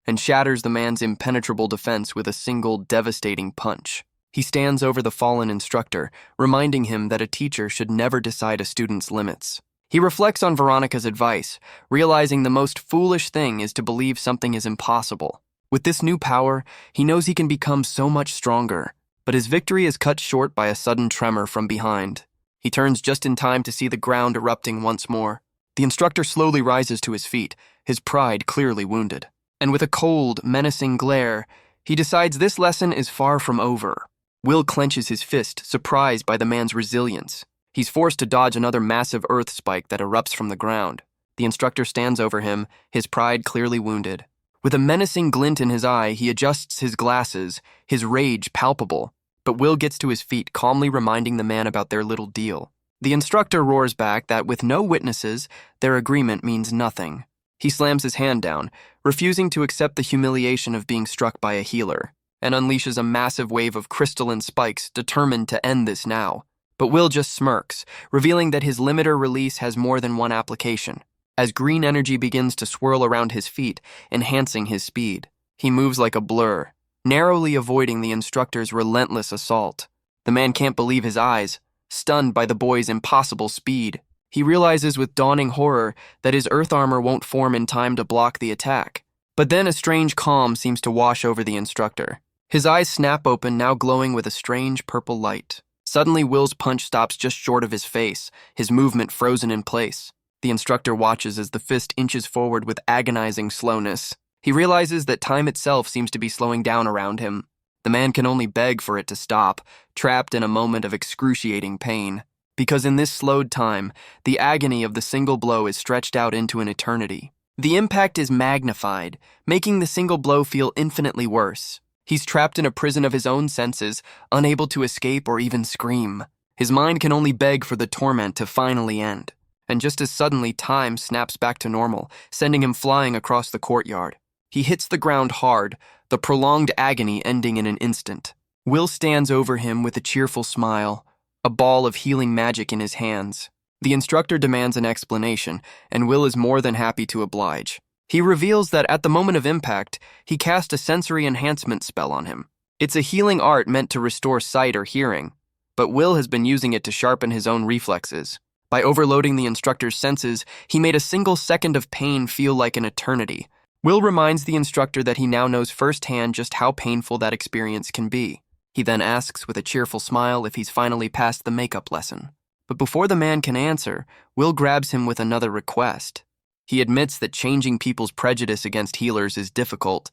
and shatters the man's impenetrable defense with a single devastating punch. He stands over the fallen instructor, reminding him that a teacher should never decide a student's limits. He reflects on Veronica's advice, realizing the most foolish thing is to believe something is impossible. With this new power, he knows he can become so much stronger. But his victory is cut short by a sudden tremor from behind. He turns just in time to see the ground erupting once more. The instructor slowly rises to his feet, his pride clearly wounded. And with a cold, menacing glare, he decides this lesson is far from over. Will clenches his fist, surprised by the man's resilience. He's forced to dodge another massive earth spike that erupts from the ground. The instructor stands over him, his pride clearly wounded. With a menacing glint in his eye, he adjusts his glasses, his rage palpable. But Will gets to his feet, calmly reminding the man about their little deal. The instructor roars back that with no witnesses, their agreement means nothing. He slams his hand down, refusing to accept the humiliation of being struck by a healer, and unleashes a massive wave of crystalline spikes, determined to end this now. But Will just smirks, revealing that his limiter release has more than one application. As green energy begins to swirl around his feet, enhancing his speed, he moves like a blur, narrowly avoiding the instructor's relentless assault. The man can't believe his eyes, stunned by the boy's impossible speed. He realizes with dawning horror that his earth armor won't form in time to block the attack. But then a strange calm seems to wash over the instructor. His eyes snap open, now glowing with a strange purple light. Suddenly, Will's punch stops just short of his face, his movement frozen in place. The instructor watches as the fist inches forward with agonizing slowness. He realizes that time itself seems to be slowing down around him. The man can only beg for it to stop, trapped in a moment of excruciating pain. Because in this slowed time, the agony of the single blow is stretched out into an eternity. The impact is magnified, making the single blow feel infinitely worse. He's trapped in a prison of his own senses, unable to escape or even scream. His mind can only beg for the torment to finally end. And just as suddenly, time snaps back to normal, sending him flying across the courtyard. He hits the ground hard, the prolonged agony ending in an instant. Will stands over him with a cheerful smile, a ball of healing magic in his hands. The instructor demands an explanation, and Will is more than happy to oblige. He reveals that at the moment of impact, he cast a sensory enhancement spell on him. It's a healing art meant to restore sight or hearing, but Will has been using it to sharpen his own reflexes. By overloading the instructor's senses, he made a single second of pain feel like an eternity. Will reminds the instructor that he now knows firsthand just how painful that experience can be. He then asks with a cheerful smile if he's finally passed the makeup lesson. But before the man can answer, Will grabs him with another request. He admits that changing people's prejudice against healers is difficult,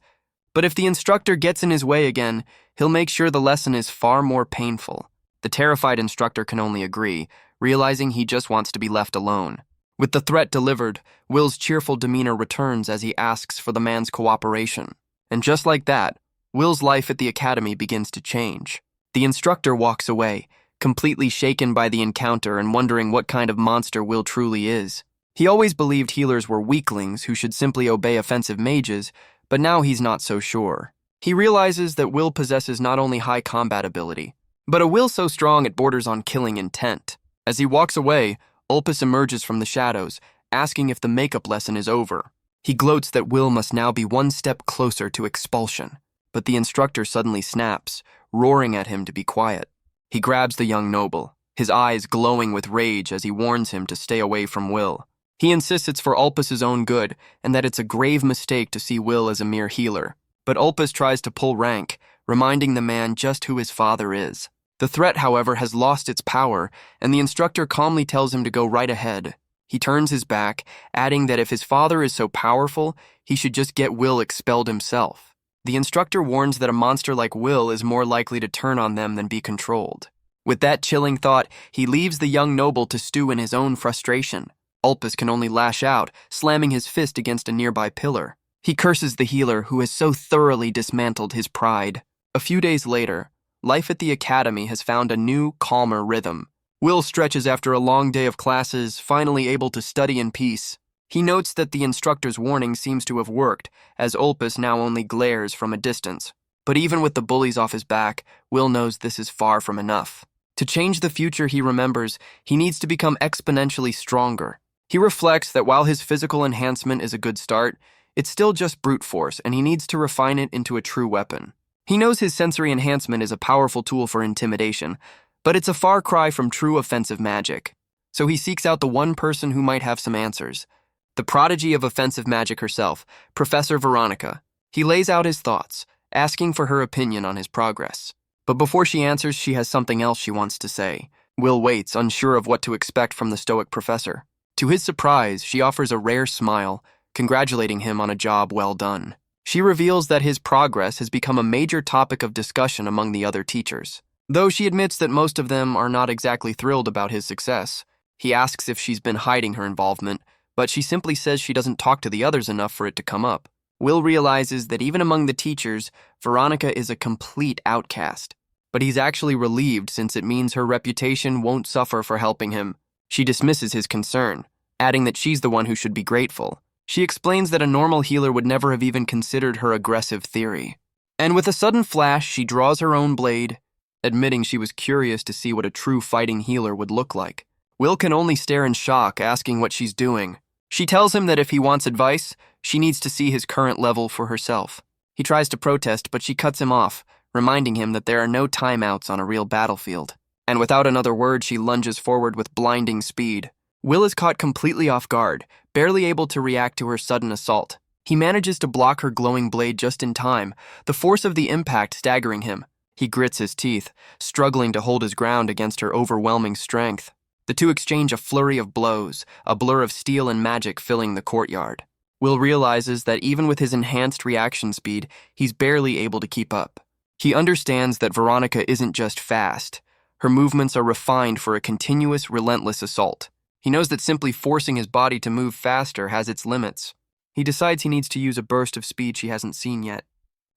but if the instructor gets in his way again, he'll make sure the lesson is far more painful. The terrified instructor can only agree, realizing he just wants to be left alone. With the threat delivered, Will's cheerful demeanor returns as he asks for the man's cooperation. And just like that, Will's life at the academy begins to change. The instructor walks away, completely shaken by the encounter and wondering what kind of monster Will truly is. He always believed healers were weaklings who should simply obey offensive mages, but now he's not so sure. He realizes that Will possesses not only high combat ability, but a will so strong it borders on killing intent. As he walks away, Opus emerges from the shadows, asking if the makeup lesson is over. He gloats that Will must now be one step closer to expulsion, but the instructor suddenly snaps, roaring at him to be quiet. He grabs the young noble, his eyes glowing with rage as he warns him to stay away from Will. He insists it's for Opus's own good and that it's a grave mistake to see Will as a mere healer. But Opus tries to pull rank, reminding the man just who his father is. The threat, however, has lost its power, and the instructor calmly tells him to go right ahead. He turns his back, adding that if his father is so powerful, he should just get Will expelled himself. The instructor warns that a monster like Will is more likely to turn on them than be controlled. With that chilling thought, he leaves the young noble to stew in his own frustration. Opus can only lash out, slamming his fist against a nearby pillar. He curses the healer who has so thoroughly dismantled his pride. A few days later, life at the academy has found a new, calmer rhythm. Will stretches after a long day of classes, finally able to study in peace. He notes that the instructor's warning seems to have worked, as Opus now only glares from a distance. But even with the bullies off his back, Will knows this is far from enough. To change the future he remembers, he needs to become exponentially stronger. He reflects that while his physical enhancement is a good start, it's still just brute force, and he needs to refine it into a true weapon. He knows his sensory enhancement is a powerful tool for intimidation, but it's a far cry from true offensive magic. So he seeks out the one person who might have some answers. The prodigy of offensive magic herself, Professor Veronica. He lays out his thoughts, asking for her opinion on his progress. But before she answers, she has something else she wants to say. Will waits, unsure of what to expect from the stoic professor. To his surprise, she offers a rare smile, congratulating him on a job well done. She reveals that his progress has become a major topic of discussion among the other teachers. Though she admits that most of them are not exactly thrilled about his success. He asks if she's been hiding her involvement, but she simply says she doesn't talk to the others enough for it to come up. Will realizes that even among the teachers, Veronica is a complete outcast. But he's actually relieved since it means her reputation won't suffer for helping him. She dismisses his concern, adding that she's the one who should be grateful. She explains that a normal healer would never have even considered her aggressive theory. And with a sudden flash, she draws her own blade, admitting she was curious to see what a true fighting healer would look like. Will can only stare in shock, asking what she's doing. She tells him that if he wants advice, she needs to see his current level for herself. He tries to protest, but she cuts him off, reminding him that there are no timeouts on a real battlefield. And without another word, she lunges forward with blinding speed. Will is caught completely off guard, barely able to react to her sudden assault. He manages to block her glowing blade just in time, the force of the impact staggering him. He grits his teeth, struggling to hold his ground against her overwhelming strength. The two exchange a flurry of blows, a blur of steel and magic filling the courtyard. Will realizes that even with his enhanced reaction speed, he's barely able to keep up. He understands that Veronica isn't just fast. Her movements are refined for a continuous, relentless assault. He knows that simply forcing his body to move faster has its limits. He decides he needs to use a burst of speed she hasn't seen yet.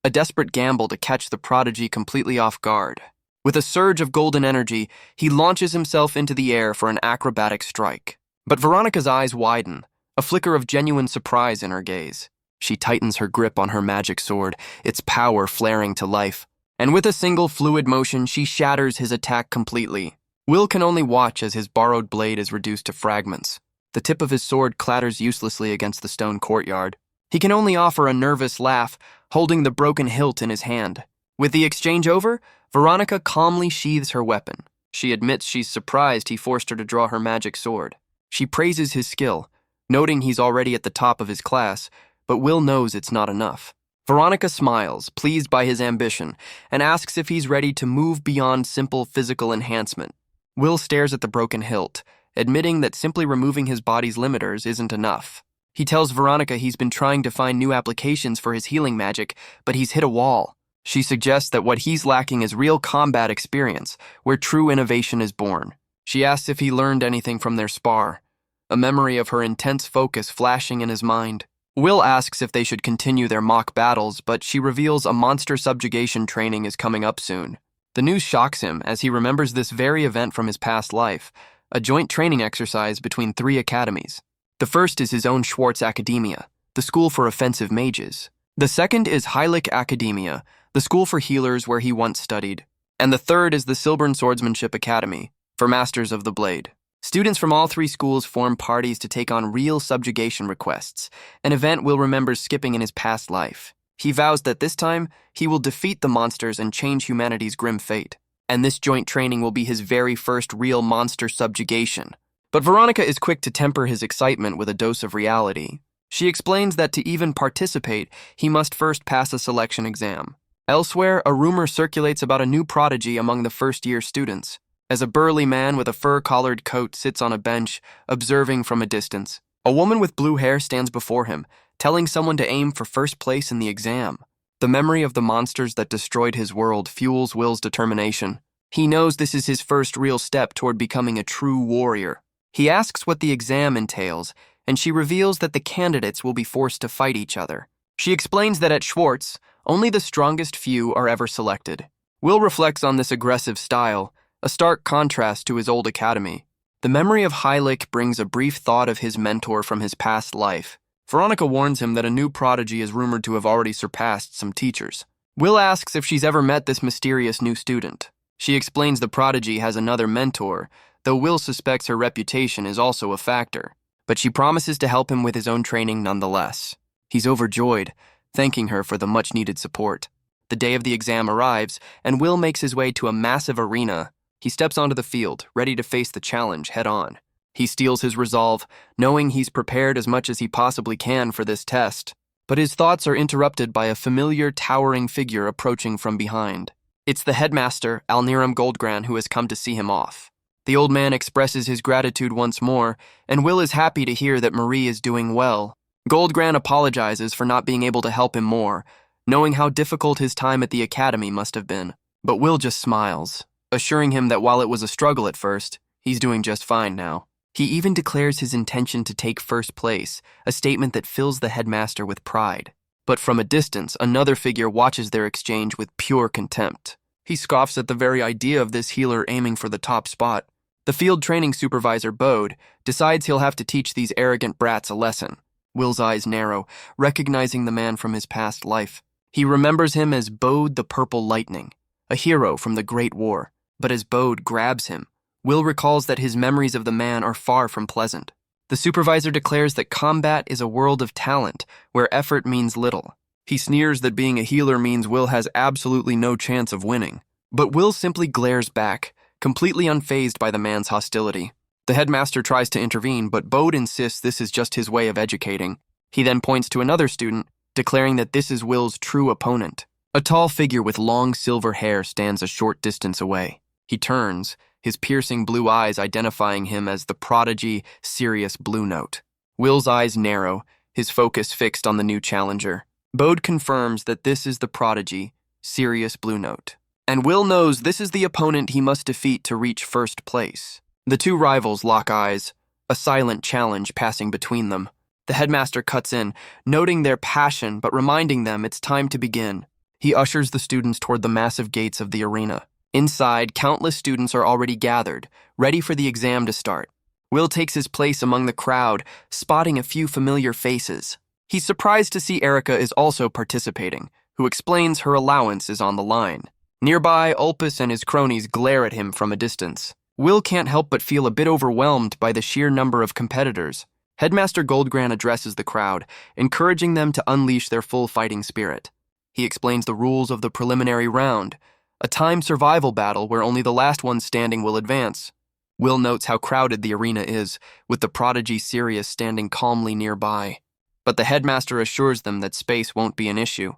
A desperate gamble to catch the prodigy completely off guard. With a surge of golden energy, he launches himself into the air for an acrobatic strike. But Veronica's eyes widen, a flicker of genuine surprise in her gaze. She tightens her grip on her magic sword, its power flaring to life. And with a single fluid motion, she shatters his attack completely. Will can only watch as his borrowed blade is reduced to fragments. The tip of his sword clatters uselessly against the stone courtyard. He can only offer a nervous laugh, holding the broken hilt in his hand. With the exchange over, Veronica calmly sheathes her weapon. She admits she's surprised he forced her to draw her magic sword. She praises his skill, noting he's already at the top of his class, but Will knows it's not enough. Veronica smiles, pleased by his ambition, and asks if he's ready to move beyond simple physical enhancement. Will stares at the broken hilt, admitting that simply removing his body's limiters isn't enough. He tells Veronica he's been trying to find new applications for his healing magic, but he's hit a wall. She suggests that what he's lacking is real combat experience, where true innovation is born. She asks if he learned anything from their spar, a memory of her intense focus flashing in his mind. Will asks if they should continue their mock battles, but she reveals a monster subjugation training is coming up soon. The news shocks him as he remembers this very event from his past life, a joint training exercise between 3 academies. The first is his own Schwarz Academia, the school for offensive mages. The second is Heilig Academia, the school for healers where he once studied. And the third is the Silbern Swordsmanship Academy, for masters of the blade. Students from all 3 schools form parties to take on real subjugation requests, an event Will remembers skipping in his past life. He vows that this time, he will defeat the monsters and change humanity's grim fate. And this joint training will be his very first real monster subjugation. But Veronica is quick to temper his excitement with a dose of reality. She explains that to even participate, he must first pass a selection exam. Elsewhere, a rumor circulates about a new prodigy among the first-year students, as a burly man with a fur-collared coat sits on a bench, observing from a distance. A woman with blue hair stands before him, telling someone to aim for first place in the exam. The memory of the monsters that destroyed his world fuels Will's determination. He knows this is his first real step toward becoming a true warrior. He asks what the exam entails, and she reveals that the candidates will be forced to fight each other. She explains that at Schwarz, only the strongest few are ever selected. Will reflects on this aggressive style, a stark contrast to his old academy. The memory of Heilig brings a brief thought of his mentor from his past life. Veronica warns him that a new prodigy is rumored to have already surpassed some teachers. Will asks if she's ever met this mysterious new student. She explains the prodigy has another mentor, though Will suspects her reputation is also a factor. But she promises to help him with his own training nonetheless. He's overjoyed, thanking her for the much-needed support. The day of the exam arrives, and Will makes his way to a massive arena. He steps onto the field, ready to face the challenge head-on. He steels his resolve, knowing he's prepared as much as he possibly can for this test. But his thoughts are interrupted by a familiar, towering figure approaching from behind. It's the headmaster, Alniram Goldgran, who has come to see him off. The old man expresses his gratitude once more, and Will is happy to hear that Marie is doing well. Goldgran apologizes for not being able to help him more, knowing how difficult his time at the academy must have been. But Will just smiles, assuring him that while it was a struggle at first, he's doing just fine now. He even declares his intention to take first place, a statement that fills the headmaster with pride. But from a distance, another figure watches their exchange with pure contempt. He scoffs at the very idea of this healer aiming for the top spot. The field training supervisor, Bode, decides he'll have to teach these arrogant brats a lesson. Will's eyes narrow, recognizing the man from his past life. He remembers him as Bode the Purple Lightning, a hero from the Great War. But as Bode grabs him, Will recalls that his memories of the man are far from pleasant. The supervisor declares that combat is a world of talent, where effort means little. He sneers that being a healer means Will has absolutely no chance of winning. But Will simply glares back, completely unfazed by the man's hostility. The headmaster tries to intervene, but Bode insists this is just his way of educating. He then points to another student, declaring that this is Will's true opponent. A tall figure with long silver hair stands a short distance away. He turns, his piercing blue eyes identifying him as the prodigy Sirius Blue Note. Will's eyes narrow, his focus fixed on the new challenger. Bode confirms that this is the prodigy Sirius Blue Note. And Will knows this is the opponent he must defeat to reach first place. The two rivals lock eyes, a silent challenge passing between them. The headmaster cuts in, noting their passion but reminding them it's time to begin. He ushers the students toward the massive gates of the arena. Inside, countless students are already gathered, ready for the exam to start. Will takes his place among the crowd, spotting a few familiar faces. He's surprised to see Erica is also participating, who explains her allowance is on the line. Nearby, Opus and his cronies glare at him from a distance. Will can't help but feel a bit overwhelmed by the sheer number of competitors. Headmaster Goldgran addresses the crowd, encouraging them to unleash their full fighting spirit. He explains the rules of the preliminary round, a timed survival battle where only the last one standing will advance. Will notes how crowded the arena is, with the prodigy Sirius standing calmly nearby. But the headmaster assures them that space won't be an issue.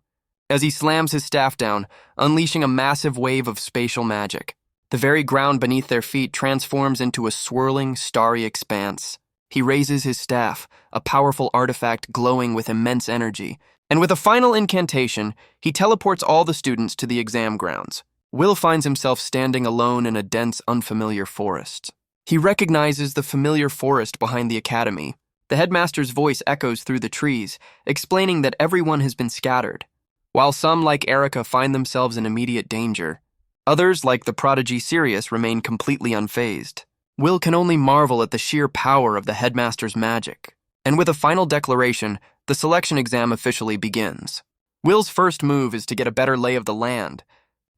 as he slams his staff down, unleashing a massive wave of spatial magic. The very ground beneath their feet transforms into a swirling, starry expanse. He raises his staff, a powerful artifact glowing with immense energy, and with a final incantation, he teleports all the students to the exam grounds. Will finds himself standing alone in a dense, unfamiliar forest. He recognizes the familiar forest behind the academy. The headmaster's voice echoes through the trees, explaining that everyone has been scattered. While some, like Erica, find themselves in immediate danger, others, like the prodigy Sirius, remain completely unfazed. Will can only marvel at the sheer power of the headmaster's magic. And with a final declaration, the selection exam officially begins. Will's first move is to get a better lay of the land,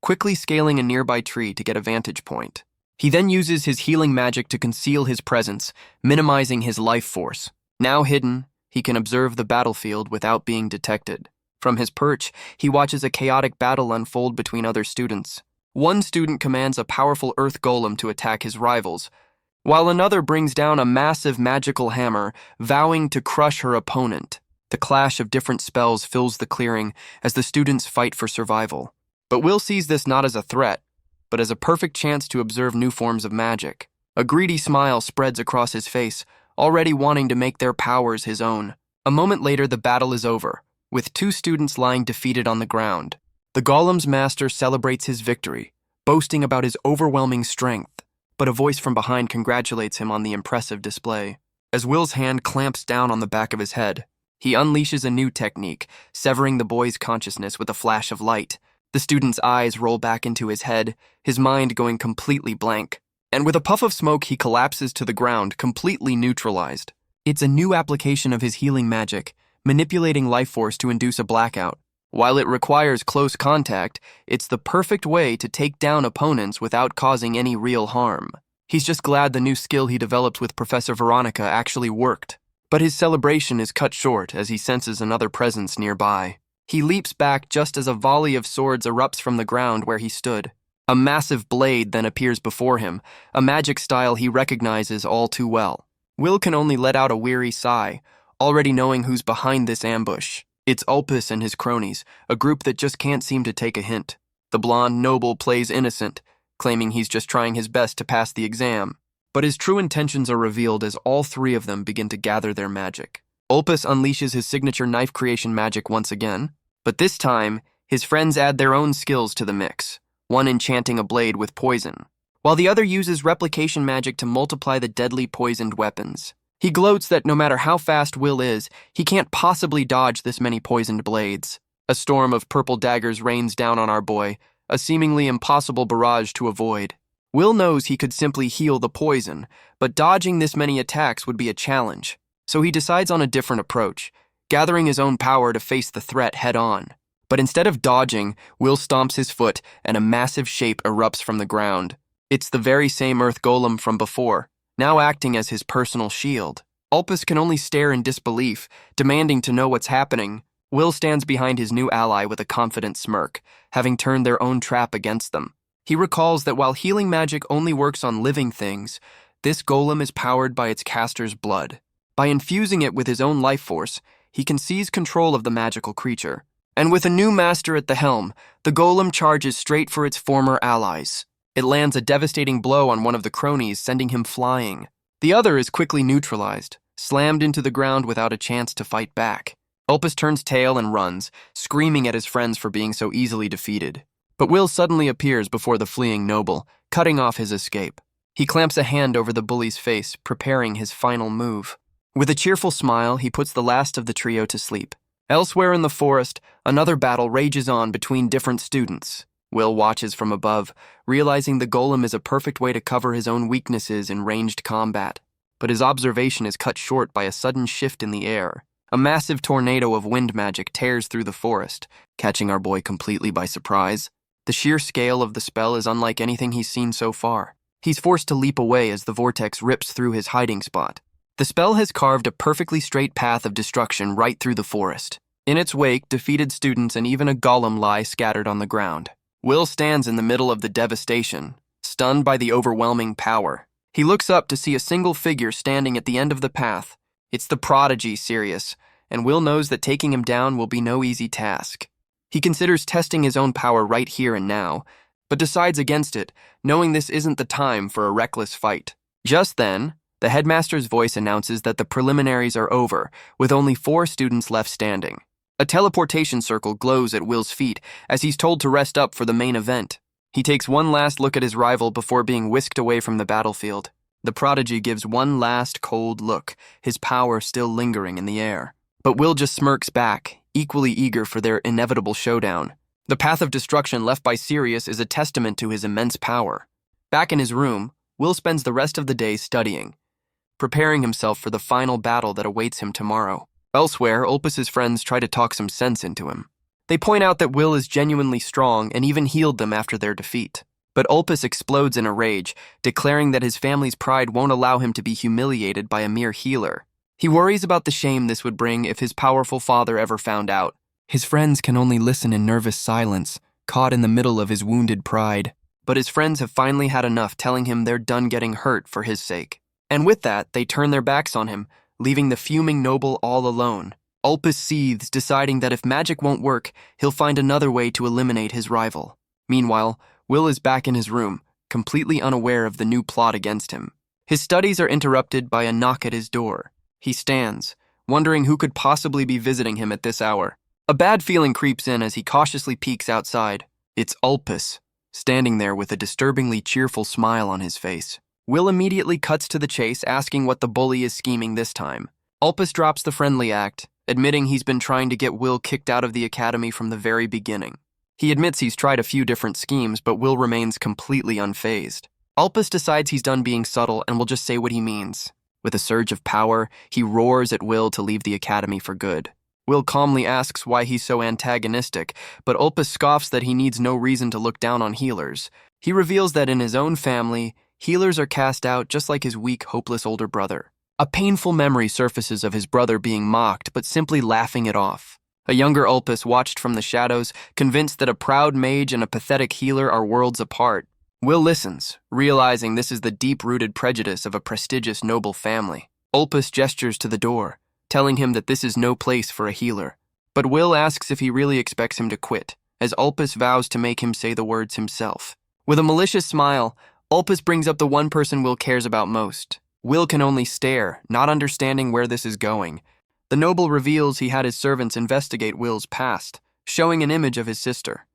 quickly scaling a nearby tree to get a vantage point. He then uses his healing magic to conceal his presence, minimizing his life force. Now hidden, he can observe the battlefield without being detected. From his perch, he watches a chaotic battle unfold between other students. One student commands a powerful earth golem to attack his rivals, while another brings down a massive magical hammer, vowing to crush her opponent. The clash of different spells fills the clearing as the students fight for survival. But Will sees this not as a threat, but as a perfect chance to observe new forms of magic. A greedy smile spreads across his face, already wanting to make their powers his own. A moment later, the battle is over, with two students lying defeated on the ground. The golem's master celebrates his victory, boasting about his overwhelming strength, but a voice from behind congratulates him on the impressive display. As Will's hand clamps down on the back of his head, he unleashes a new technique, severing the boy's consciousness with a flash of light. The student's eyes roll back into his head, his mind going completely blank. And with a puff of smoke, he collapses to the ground, completely neutralized. It's a new application of his healing magic, manipulating life force to induce a blackout. While it requires close contact, it's the perfect way to take down opponents without causing any real harm. He's just glad the new skill he developed with Professor Veronica actually worked. But his celebration is cut short as he senses another presence nearby. He leaps back just as a volley of swords erupts from the ground where he stood. A massive blade then appears before him, a magic style he recognizes all too well. Will can only let out a weary sigh, already knowing who's behind this ambush. It's Opus and his cronies, a group that just can't seem to take a hint. The blonde noble plays innocent, claiming he's just trying his best to pass the exam. But his true intentions are revealed as all three of them begin to gather their magic. Opus unleashes his signature knife creation magic once again, but this time, his friends add their own skills to the mix, one enchanting a blade with poison, while the other uses replication magic to multiply the deadly poisoned weapons. He gloats that no matter how fast Will is, he can't possibly dodge this many poisoned blades. A storm of purple daggers rains down on our boy, a seemingly impossible barrage to avoid. Will knows he could simply heal the poison, but dodging this many attacks would be a challenge, so he decides on a different approach, gathering his own power to face the threat head-on. But instead of dodging, Will stomps his foot and a massive shape erupts from the ground. It's the very same earth golem from before, now acting as his personal shield. Opus can only stare in disbelief, demanding to know what's happening. Will stands behind his new ally with a confident smirk, having turned their own trap against them. He recalls that while healing magic only works on living things, this golem is powered by its caster's blood. By infusing it with his own life force, he can seize control of the magical creature. And with a new master at the helm, the golem charges straight for its former allies. It lands a devastating blow on one of the cronies, sending him flying. The other is quickly neutralized, slammed into the ground without a chance to fight back. Opus turns tail and runs, screaming at his friends for being so easily defeated. But Will suddenly appears before the fleeing noble, cutting off his escape. He clamps a hand over the bully's face, preparing his final move. With a cheerful smile, he puts the last of the trio to sleep. Elsewhere in the forest, another battle rages on between different students. Will watches from above, realizing the golem is a perfect way to cover his own weaknesses in ranged combat. But his observation is cut short by a sudden shift in the air. A massive tornado of wind magic tears through the forest, catching our boy completely by surprise. The sheer scale of the spell is unlike anything he's seen so far. He's forced to leap away as the vortex rips through his hiding spot. The spell has carved a perfectly straight path of destruction right through the forest. In its wake, defeated students and even a golem lie scattered on the ground. Will stands in the middle of the devastation, stunned by the overwhelming power. He looks up to see a single figure standing at the end of the path. It's the Prodigy Sirius, and Will knows that taking him down will be no easy task. He considers testing his own power right here and now, but decides against it, knowing this isn't the time for a reckless fight. Just then, the headmaster's voice announces that the preliminaries are over, with only 4 students left standing. A teleportation circle glows at Will's feet as he's told to rest up for the main event. He takes one last look at his rival before being whisked away from the battlefield. The Prodigy gives one last cold look, his power still lingering in the air. But Will just smirks back, equally eager for their inevitable showdown. The path of destruction left by Sirius is a testament to his immense power. Back in his room, Will spends the rest of the day studying, preparing himself for the final battle that awaits him tomorrow. Elsewhere, Opus's friends try to talk some sense into him. They point out that Will is genuinely strong and even healed them after their defeat. But Opus explodes in a rage, declaring that his family's pride won't allow him to be humiliated by a mere healer. He worries about the shame this would bring if his powerful father ever found out. His friends can only listen in nervous silence, caught in the middle of his wounded pride. But his friends have finally had enough telling him they're done getting hurt for his sake. And with that, they turn their backs on him, leaving the fuming noble all alone. Opus seethes, deciding that if magic won't work, he'll find another way to eliminate his rival. Meanwhile, Will is back in his room, completely unaware of the new plot against him. His studies are interrupted by a knock at his door. He stands, wondering who could possibly be visiting him at this hour. A bad feeling creeps in as he cautiously peeks outside. It's Opus, standing there with a disturbingly cheerful smile on his face. Will immediately cuts to the chase, asking what the bully is scheming this time. Opus drops the friendly act, admitting he's been trying to get Will kicked out of the academy from the very beginning. He admits he's tried a few different schemes, but Will remains completely unfazed. Opus decides he's done being subtle and will just say what he means. With a surge of power, he roars at Will to leave the academy for good. Will calmly asks why he's so antagonistic, but Opus scoffs that he needs no reason to look down on healers. He reveals that in his own family, healers are cast out just like his weak, hopeless older brother. A painful memory surfaces of his brother being mocked, but simply laughing it off. A younger Opus watched from the shadows, convinced that a proud mage and a pathetic healer are worlds apart. Will listens, realizing this is the deep-rooted prejudice of a prestigious noble family. Opus gestures to the door, telling him that this is no place for a healer. But Will asks if he really expects him to quit, as Opus vows to make him say the words himself. With a malicious smile, Opus brings up the one person Will cares about most. Will can only stare, not understanding where this is going. The noble reveals he had his servants investigate Will's past, showing an image of his sister,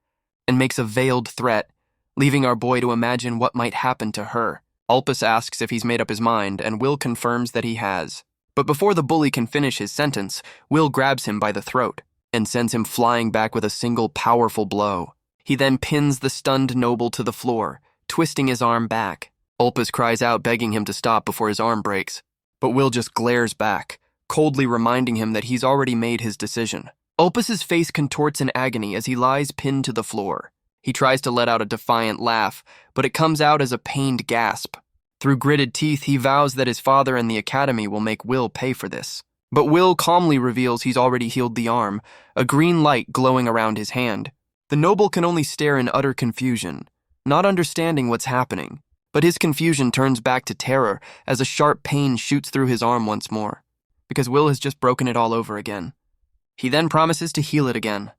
and makes a veiled threat, leaving our boy to imagine what might happen to her. Opus asks if he's made up his mind, and Will confirms that he has. But before the bully can finish his sentence, Will grabs him by the throat and sends him flying back with a single powerful blow. He then pins the stunned noble to the floor, twisting his arm back. Opus cries out, begging him to stop before his arm breaks. But Will just glares back, coldly reminding him that he's already made his decision. Opus's face contorts in agony as he lies pinned to the floor. He tries to let out a defiant laugh, but it comes out as a pained gasp. Through gritted teeth, he vows that his father and the academy will make Will pay for this. But Will calmly reveals he's already healed the arm, a green light glowing around his hand. The noble can only stare in utter confusion, not understanding what's happening. But his confusion turns back to terror as a sharp pain shoots through his arm once more, because Will has just broken it all over again. He then promises to heal it again,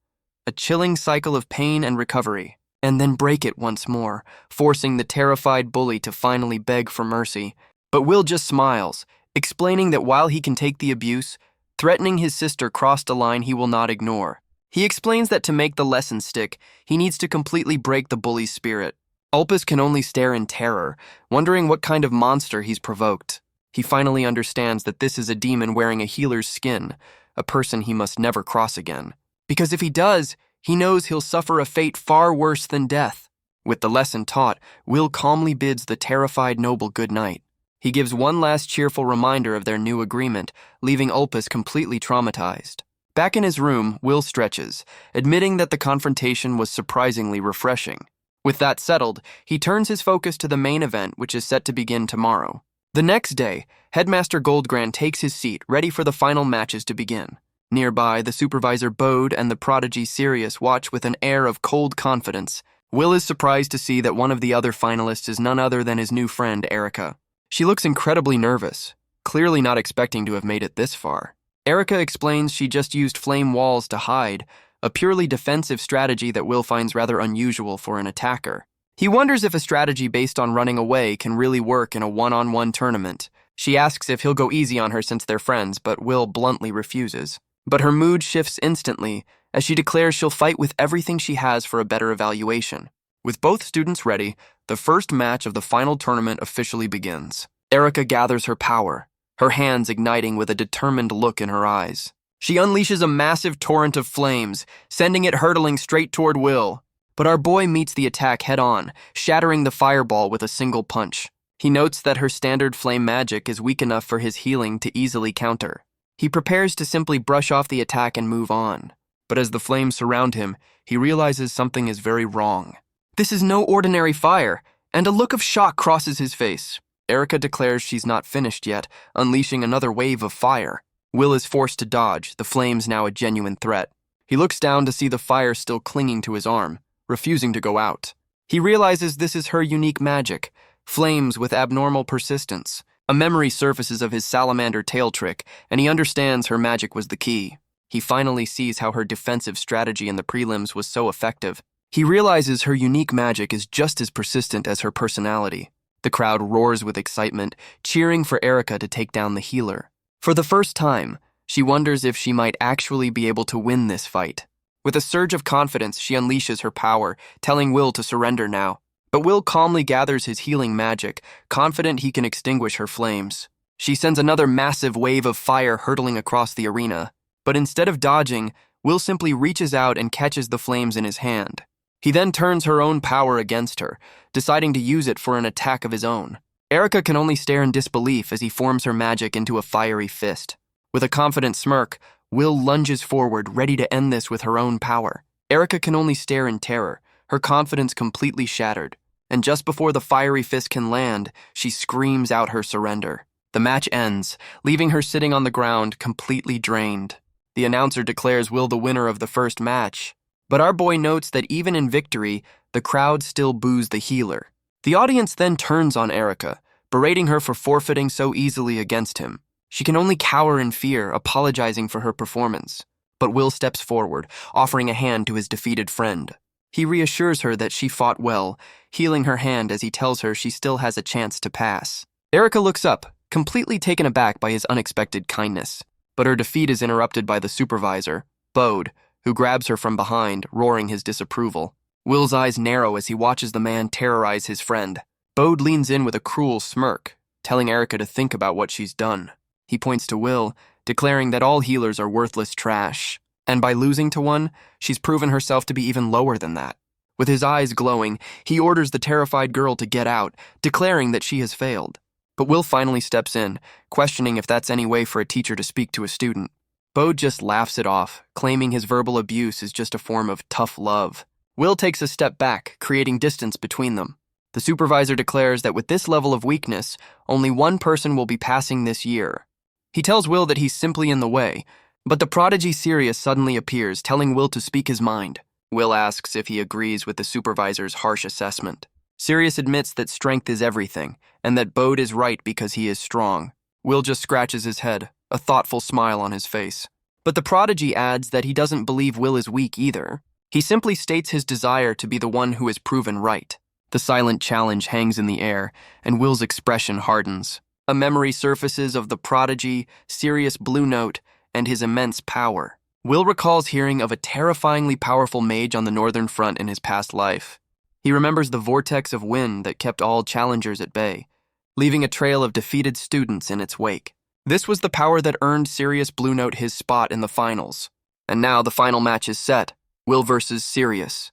a chilling cycle of pain and recovery, and then break it once more, forcing the terrified bully to finally beg for mercy. But Will just smiles, explaining that while he can take the abuse, threatening his sister crossed a line he will not ignore. He explains that to make the lesson stick, he needs to completely break the bully's spirit. Opus can only stare in terror, wondering what kind of monster he's provoked. He finally understands that this is a demon wearing a healer's skin, a person he must never cross again. Because if he does, he knows he'll suffer a fate far worse than death. With the lesson taught, Will calmly bids the terrified noble good night. He gives one last cheerful reminder of their new agreement, leaving Opus completely traumatized. Back in his room, Will stretches, admitting that the confrontation was surprisingly refreshing. With that settled, he turns his focus to the main event, which is set to begin tomorrow. The next day, Headmaster Goldgrand takes his seat, ready for the final matches to begin. Nearby, the supervisor Bode and the Prodigy Sirius watch with an air of cold confidence. Will is surprised to see that one of the other finalists is none other than his new friend, Erica. She looks incredibly nervous, clearly not expecting to have made it this far. Erica explains she just used flame walls to hide, a purely defensive strategy that Will finds rather unusual for an attacker. He wonders if a strategy based on running away can really work in a one-on-one tournament. She asks if he'll go easy on her since they're friends, but Will bluntly refuses. But her mood shifts instantly as she declares she'll fight with everything she has for a better evaluation. With both students ready, the first match of the final tournament officially begins. Erica gathers her power, her hands igniting with a determined look in her eyes. She unleashes a massive torrent of flames, sending it hurtling straight toward Will. But our boy meets the attack head-on, shattering the fireball with a single punch. He notes that her standard flame magic is weak enough for his healing to easily counter. He prepares to simply brush off the attack and move on. But as the flames surround him, he realizes something is very wrong. This is no ordinary fire, and a look of shock crosses his face. Erica declares she's not finished yet, unleashing another wave of fire. Will is forced to dodge, the flames now a genuine threat. He looks down to see the fire still clinging to his arm, refusing to go out. He realizes this is her unique magic, flames with abnormal persistence. A memory surfaces of his salamander tail trick, and he understands her magic was the key. He finally sees how her defensive strategy in the prelims was so effective. He realizes her unique magic is just as persistent as her personality. The crowd roars with excitement, cheering for Erica to take down the healer. For the first time, she wonders if she might actually be able to win this fight. With a surge of confidence, she unleashes her power, telling Will to surrender now. But Will calmly gathers his healing magic, confident he can extinguish her flames. She sends another massive wave of fire hurtling across the arena. But instead of dodging, Will simply reaches out and catches the flames in his hand. He then turns her own power against her, deciding to use it for an attack of his own. Erica can only stare in disbelief as he forms her magic into a fiery fist. With a confident smirk, Will lunges forward, ready to end this with her own power. Erica can only stare in terror, her confidence completely shattered. And just before the fiery fist can land, she screams out her surrender. The match ends, leaving her sitting on the ground, completely drained. The announcer declares Will the winner of the first match. But our boy notes that even in victory, the crowd still boos the healer. The audience then turns on Erica, berating her for forfeiting so easily against him. She can only cower in fear, apologizing for her performance. But Will steps forward, offering a hand to his defeated friend. He reassures her that she fought well, healing her hand as he tells her she still has a chance to pass. Erica looks up, completely taken aback by his unexpected kindness. But her defeat is interrupted by the supervisor, Bode, who grabs her from behind, roaring his disapproval. Will's eyes narrow as he watches the man terrorize his friend. Bode leans in with a cruel smirk, telling Erica to think about what she's done. He points to Will, declaring that all healers are worthless trash. And by losing to one, she's proven herself to be even lower than that. With his eyes glowing, he orders the terrified girl to get out, declaring that she has failed. But Will finally steps in, questioning if that's any way for a teacher to speak to a student. Bode just laughs it off, claiming his verbal abuse is just a form of tough love. Will takes a step back, creating distance between them. The supervisor declares that with this level of weakness, only one person will be passing this year. He tells Will that he's simply in the way, but the Prodigy Sirius suddenly appears, telling Will to speak his mind. Will asks if he agrees with the supervisor's harsh assessment. Sirius admits that strength is everything, and that Bode is right because he is strong. Will just scratches his head, a thoughtful smile on his face. But the Prodigy adds that he doesn't believe Will is weak either. He simply states his desire to be the one who is proven right. The silent challenge hangs in the air, and Will's expression hardens. A memory surfaces of the Prodigy, Sirius Blue Note, and his immense power. Will recalls hearing of a terrifyingly powerful mage on the Northern Front in his past life. He remembers the vortex of wind that kept all challengers at bay, leaving a trail of defeated students in its wake. This was the power that earned Sirius Blue Note his spot in the finals. And now the final match is set, Will versus Sirius.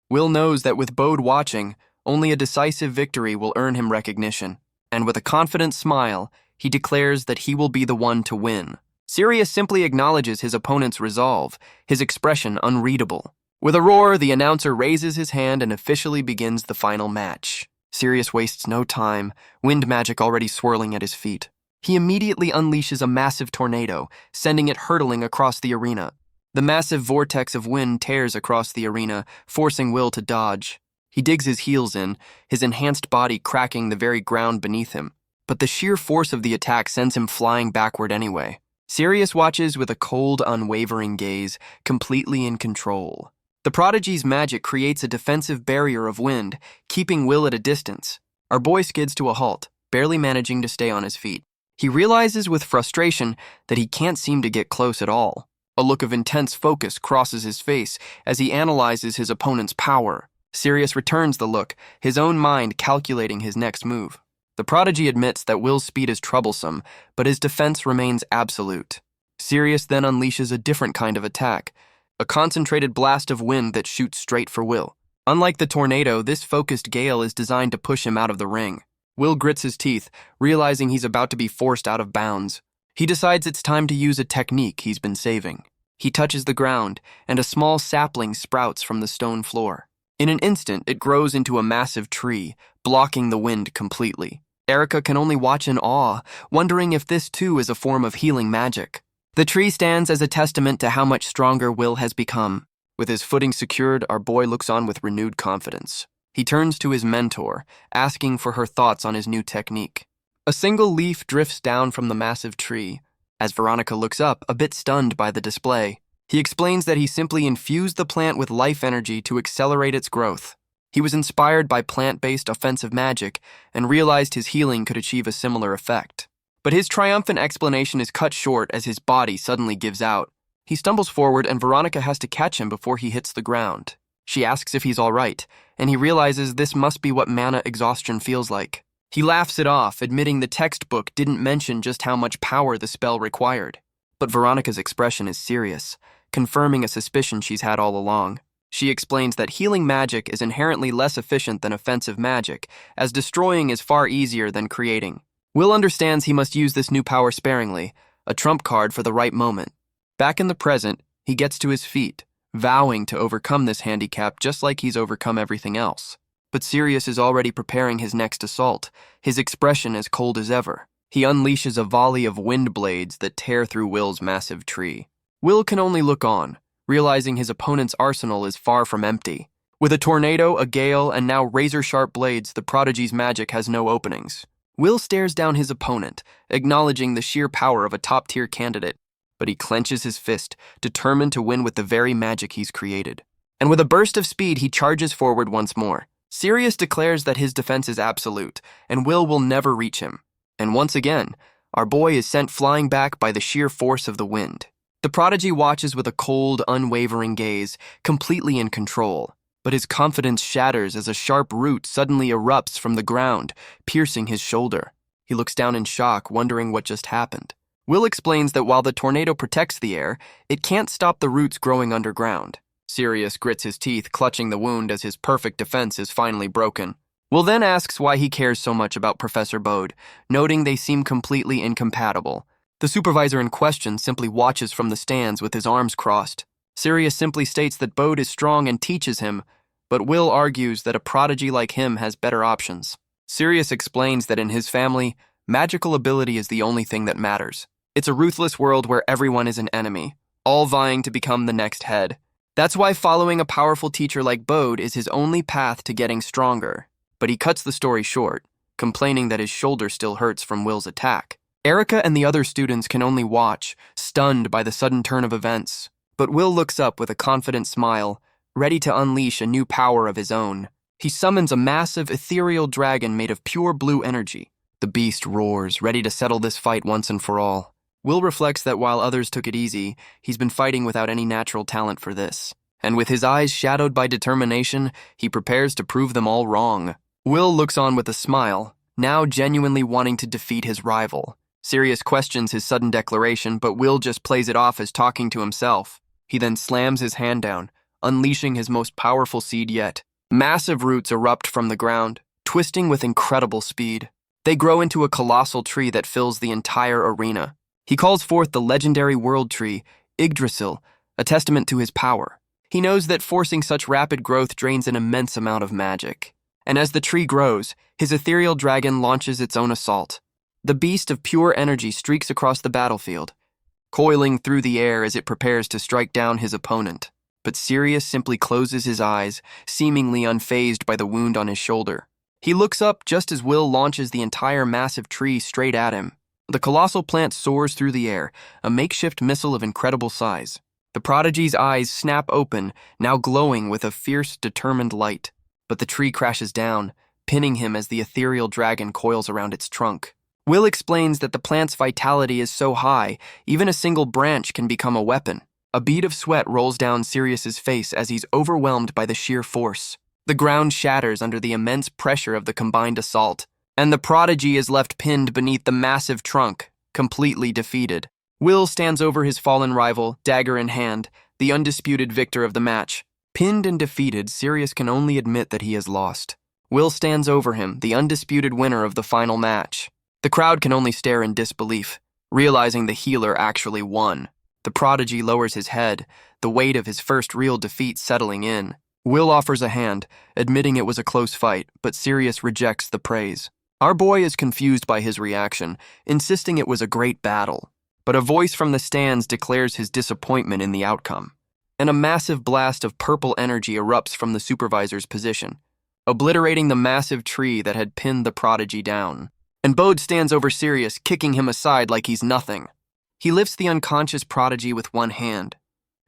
Will knows that with Bode watching, only a decisive victory will earn him recognition. And with a confident smile, he declares that he will be the one to win. Sirius simply acknowledges his opponent's resolve, his expression unreadable. With a roar, the announcer raises his hand and officially begins the final match. Sirius wastes no time, wind magic already swirling at his feet. He immediately unleashes a massive tornado, sending it hurtling across the arena. The massive vortex of wind tears across the arena, forcing Will to dodge. He digs his heels in, his enhanced body cracking the very ground beneath him. But the sheer force of the attack sends him flying backward anyway. Sirius watches with a cold, unwavering gaze, completely in control. The Prodigy's magic creates a defensive barrier of wind, keeping Will at a distance. Our boy skids to a halt, barely managing to stay on his feet. He realizes with frustration that he can't seem to get close at all. A look of intense focus crosses his face as he analyzes his opponent's power. Sirius returns the look, his own mind calculating his next move. The Prodigy admits that Will's speed is troublesome, but his defense remains absolute. Sirius then unleashes a different kind of attack, a concentrated blast of wind that shoots straight for Will. Unlike the tornado, this focused gale is designed to push him out of the ring. Will grits his teeth, realizing he's about to be forced out of bounds. He decides it's time to use a technique he's been saving. He touches the ground, and a small sapling sprouts from the stone floor. In an instant, it grows into a massive tree, blocking the wind completely. Erica can only watch in awe, wondering if this too is a form of healing magic. The tree stands as a testament to how much stronger Will has become. With his footing secured, our boy looks on with renewed confidence. He turns to his mentor, asking for her thoughts on his new technique. A single leaf drifts down from the massive tree. As Veronica looks up, a bit stunned by the display, he explains that he simply infused the plant with life energy to accelerate its growth. He was inspired by plant-based offensive magic and realized his healing could achieve a similar effect. But his triumphant explanation is cut short as his body suddenly gives out. He stumbles forward and Veronica has to catch him before he hits the ground. She asks if he's all right, and he realizes this must be what mana exhaustion feels like. He laughs it off, admitting the textbook didn't mention just how much power the spell required. But Veronica's expression is serious, confirming a suspicion she's had all along. She explains that healing magic is inherently less efficient than offensive magic, as destroying is far easier than creating. Will understands he must use this new power sparingly, a trump card for the right moment. Back in the present, he gets to his feet, vowing to overcome this handicap just like he's overcome everything else. But Sirius is already preparing his next assault, his expression as cold as ever. He unleashes a volley of wind blades that tear through Will's massive tree. Will can only look on, realizing his opponent's arsenal is far from empty. With a tornado, a gale, and now razor-sharp blades, the Prodigy's magic has no openings. Will stares down his opponent, acknowledging the sheer power of a top-tier candidate, but he clenches his fist, determined to win with the very magic he's created. And with a burst of speed, he charges forward once more. Sirius declares that his defense is absolute, and will never reach him. And once again, our boy is sent flying back by the sheer force of the wind. The Prodigy watches with a cold, unwavering gaze, completely in control. But his confidence shatters as a sharp root suddenly erupts from the ground, piercing his shoulder. He looks down in shock, wondering what just happened. Will explains that while the tornado protects the air, it can't stop the roots growing underground. Sirius grits his teeth, clutching the wound as his perfect defense is finally broken. Will then asks why he cares so much about Professor Bode, noting they seem completely incompatible. The supervisor in question simply watches from the stands with his arms crossed. Sirius simply states that Bode is strong and teaches him, but Will argues that a prodigy like him has better options. Sirius explains that in his family, magical ability is the only thing that matters. It's a ruthless world where everyone is an enemy, all vying to become the next head. That's why following a powerful teacher like Bode is his only path to getting stronger. But he cuts the story short, complaining that his shoulder still hurts from Will's attack. Erica and the other students can only watch, stunned by the sudden turn of events. But Will looks up with a confident smile, ready to unleash a new power of his own. He summons a massive, ethereal dragon made of pure blue energy. The beast roars, ready to settle this fight once and for all. Will reflects that while others took it easy, he's been fighting without any natural talent for this. And with his eyes shadowed by determination, he prepares to prove them all wrong. Will looks on with a smile, now genuinely wanting to defeat his rival. Sirius questions his sudden declaration, but Will just plays it off as talking to himself. He then slams his hand down, unleashing his most powerful seed yet. Massive roots erupt from the ground, twisting with incredible speed. They grow into a colossal tree that fills the entire arena. He calls forth the legendary world tree, Yggdrasil, a testament to his power. He knows that forcing such rapid growth drains an immense amount of magic. And as the tree grows, his ethereal dragon launches its own assault. The beast of pure energy streaks across the battlefield, coiling through the air as it prepares to strike down his opponent. But Sirius simply closes his eyes, seemingly unfazed by the wound on his shoulder. He looks up just as Will launches the entire massive tree straight at him. The colossal plant soars through the air, a makeshift missile of incredible size. The prodigy's eyes snap open, now glowing with a fierce, determined light. But the tree crashes down, pinning him as the ethereal dragon coils around its trunk. Will explains that the plant's vitality is so high, even a single branch can become a weapon. A bead of sweat rolls down Sirius's face as he's overwhelmed by the sheer force. The ground shatters under the immense pressure of the combined assault, and the prodigy is left pinned beneath the massive trunk, completely defeated. Will stands over his fallen rival, dagger in hand, the undisputed victor of the match. Pinned and defeated, Sirius can only admit that he has lost. Will stands over him, the undisputed winner of the final match. The crowd can only stare in disbelief, realizing the healer actually won. The prodigy lowers his head, the weight of his first real defeat settling in. Will offers a hand, admitting it was a close fight, but Sirius rejects the praise. Our boy is confused by his reaction, insisting it was a great battle. But a voice from the stands declares his disappointment in the outcome. And a massive blast of purple energy erupts from the supervisor's position, obliterating the massive tree that had pinned the prodigy down. And Bode stands over Sirius, kicking him aside like he's nothing. He lifts the unconscious prodigy with one hand,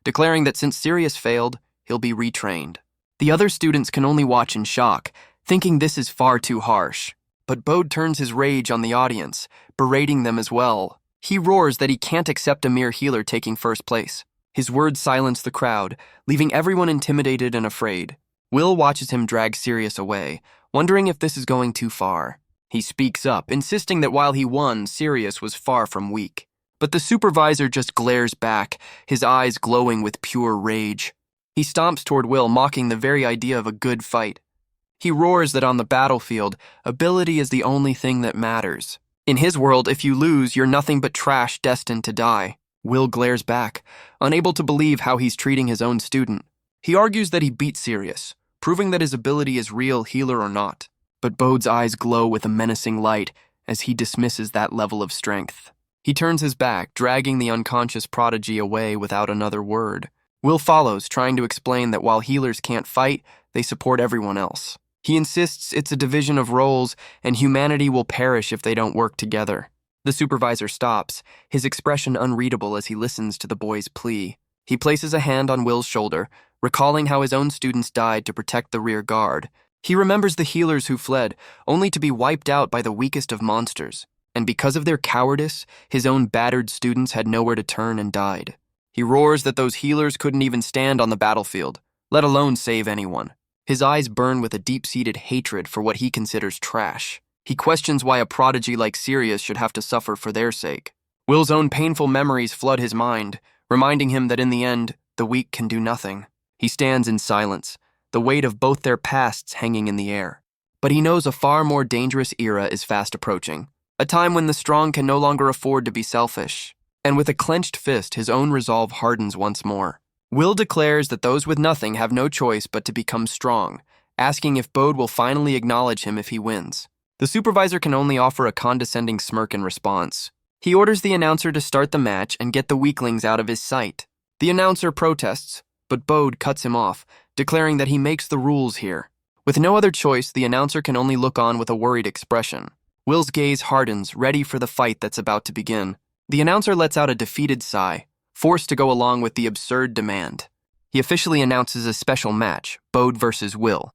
declaring that since Sirius failed, he'll be retrained. The other students can only watch in shock, thinking this is far too harsh. But Bode turns his rage on the audience, berating them as well. He roars that he can't accept a mere healer taking first place. His words silence the crowd, leaving everyone intimidated and afraid. Will watches him drag Sirius away, wondering if this is going too far. He speaks up, insisting that while he won, Sirius was far from weak. But the supervisor just glares back, his eyes glowing with pure rage. He stomps toward Will, mocking the very idea of a good fight. He roars that on the battlefield, ability is the only thing that matters. In his world, if you lose, you're nothing but trash destined to die. Will glares back, unable to believe how he's treating his own student. He argues that he beat Sirius, proving that his ability is real, healer or not. But Bode's eyes glow with a menacing light as he dismisses that level of strength. He turns his back, dragging the unconscious prodigy away without another word. Will follows, trying to explain that while healers can't fight, they support everyone else. He insists it's a division of roles, and humanity will perish if they don't work together. The supervisor stops, his expression unreadable as he listens to the boy's plea. He places a hand on Will's shoulder, recalling how his own students died to protect the rear guard. He remembers the healers who fled, only to be wiped out by the weakest of monsters. And because of their cowardice, his own battered students had nowhere to turn and died. He roars that those healers couldn't even stand on the battlefield, let alone save anyone. His eyes burn with a deep-seated hatred for what he considers trash. He questions why a prodigy like Sirius should have to suffer for their sake. Will's own painful memories flood his mind, reminding him that in the end, the weak can do nothing. He stands in silence, the weight of both their pasts hanging in the air. But he knows a far more dangerous era is fast approaching, a time when the strong can no longer afford to be selfish. And with a clenched fist, his own resolve hardens once more. Will declares that those with nothing have no choice but to become strong, asking if Bode will finally acknowledge him if he wins. The supervisor can only offer a condescending smirk in response. He orders the announcer to start the match and get the weaklings out of his sight. The announcer protests, but Bode cuts him off, declaring that he makes the rules here. With no other choice, the announcer can only look on with a worried expression. Will's gaze hardens, ready for the fight that's about to begin. The announcer lets out a defeated sigh, forced to go along with the absurd demand. He officially announces a special match, Bode versus Will.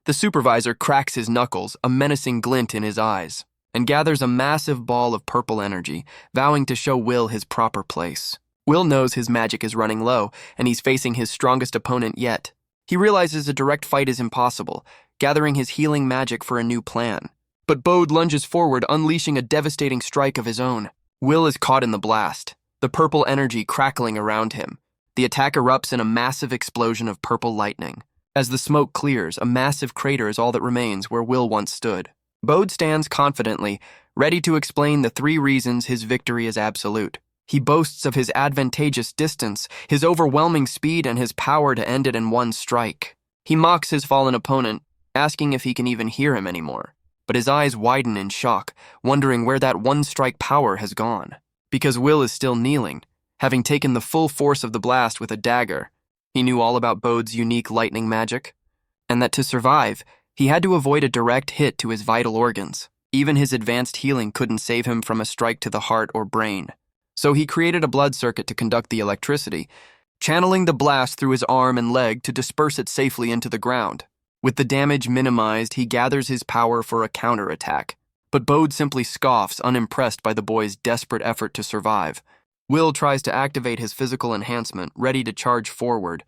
The supervisor cracks his knuckles, a menacing glint in his eyes, and gathers a massive ball of purple energy, vowing to show Will his proper place. Will knows his magic is running low, and he's facing his strongest opponent yet. He realizes a direct fight is impossible, gathering his healing magic for a new plan. But Bode lunges forward, unleashing a devastating strike of his own. Will is caught in the blast, the purple energy crackling around him. The attack erupts in a massive explosion of purple lightning. As the smoke clears, a massive crater is all that remains where Will once stood. Bode stands confidently, ready to explain the 3 reasons his victory is absolute. He boasts of his advantageous distance, his overwhelming speed, and his power to end it in one strike. He mocks his fallen opponent, asking if he can even hear him anymore. But his eyes widen in shock, wondering where that one-strike power has gone. Because Will is still kneeling, having taken the full force of the blast with a dagger. He knew all about Bode's unique lightning magic, and that to survive, he had to avoid a direct hit to his vital organs. Even his advanced healing couldn't save him from a strike to the heart or brain. So he created a blood circuit to conduct the electricity, channeling the blast through his arm and leg to disperse it safely into the ground. With the damage minimized, he gathers his power for a counterattack. But Bode simply scoffs, unimpressed by the boy's desperate effort to survive. Will tries to activate his physical enhancement, ready to charge forward.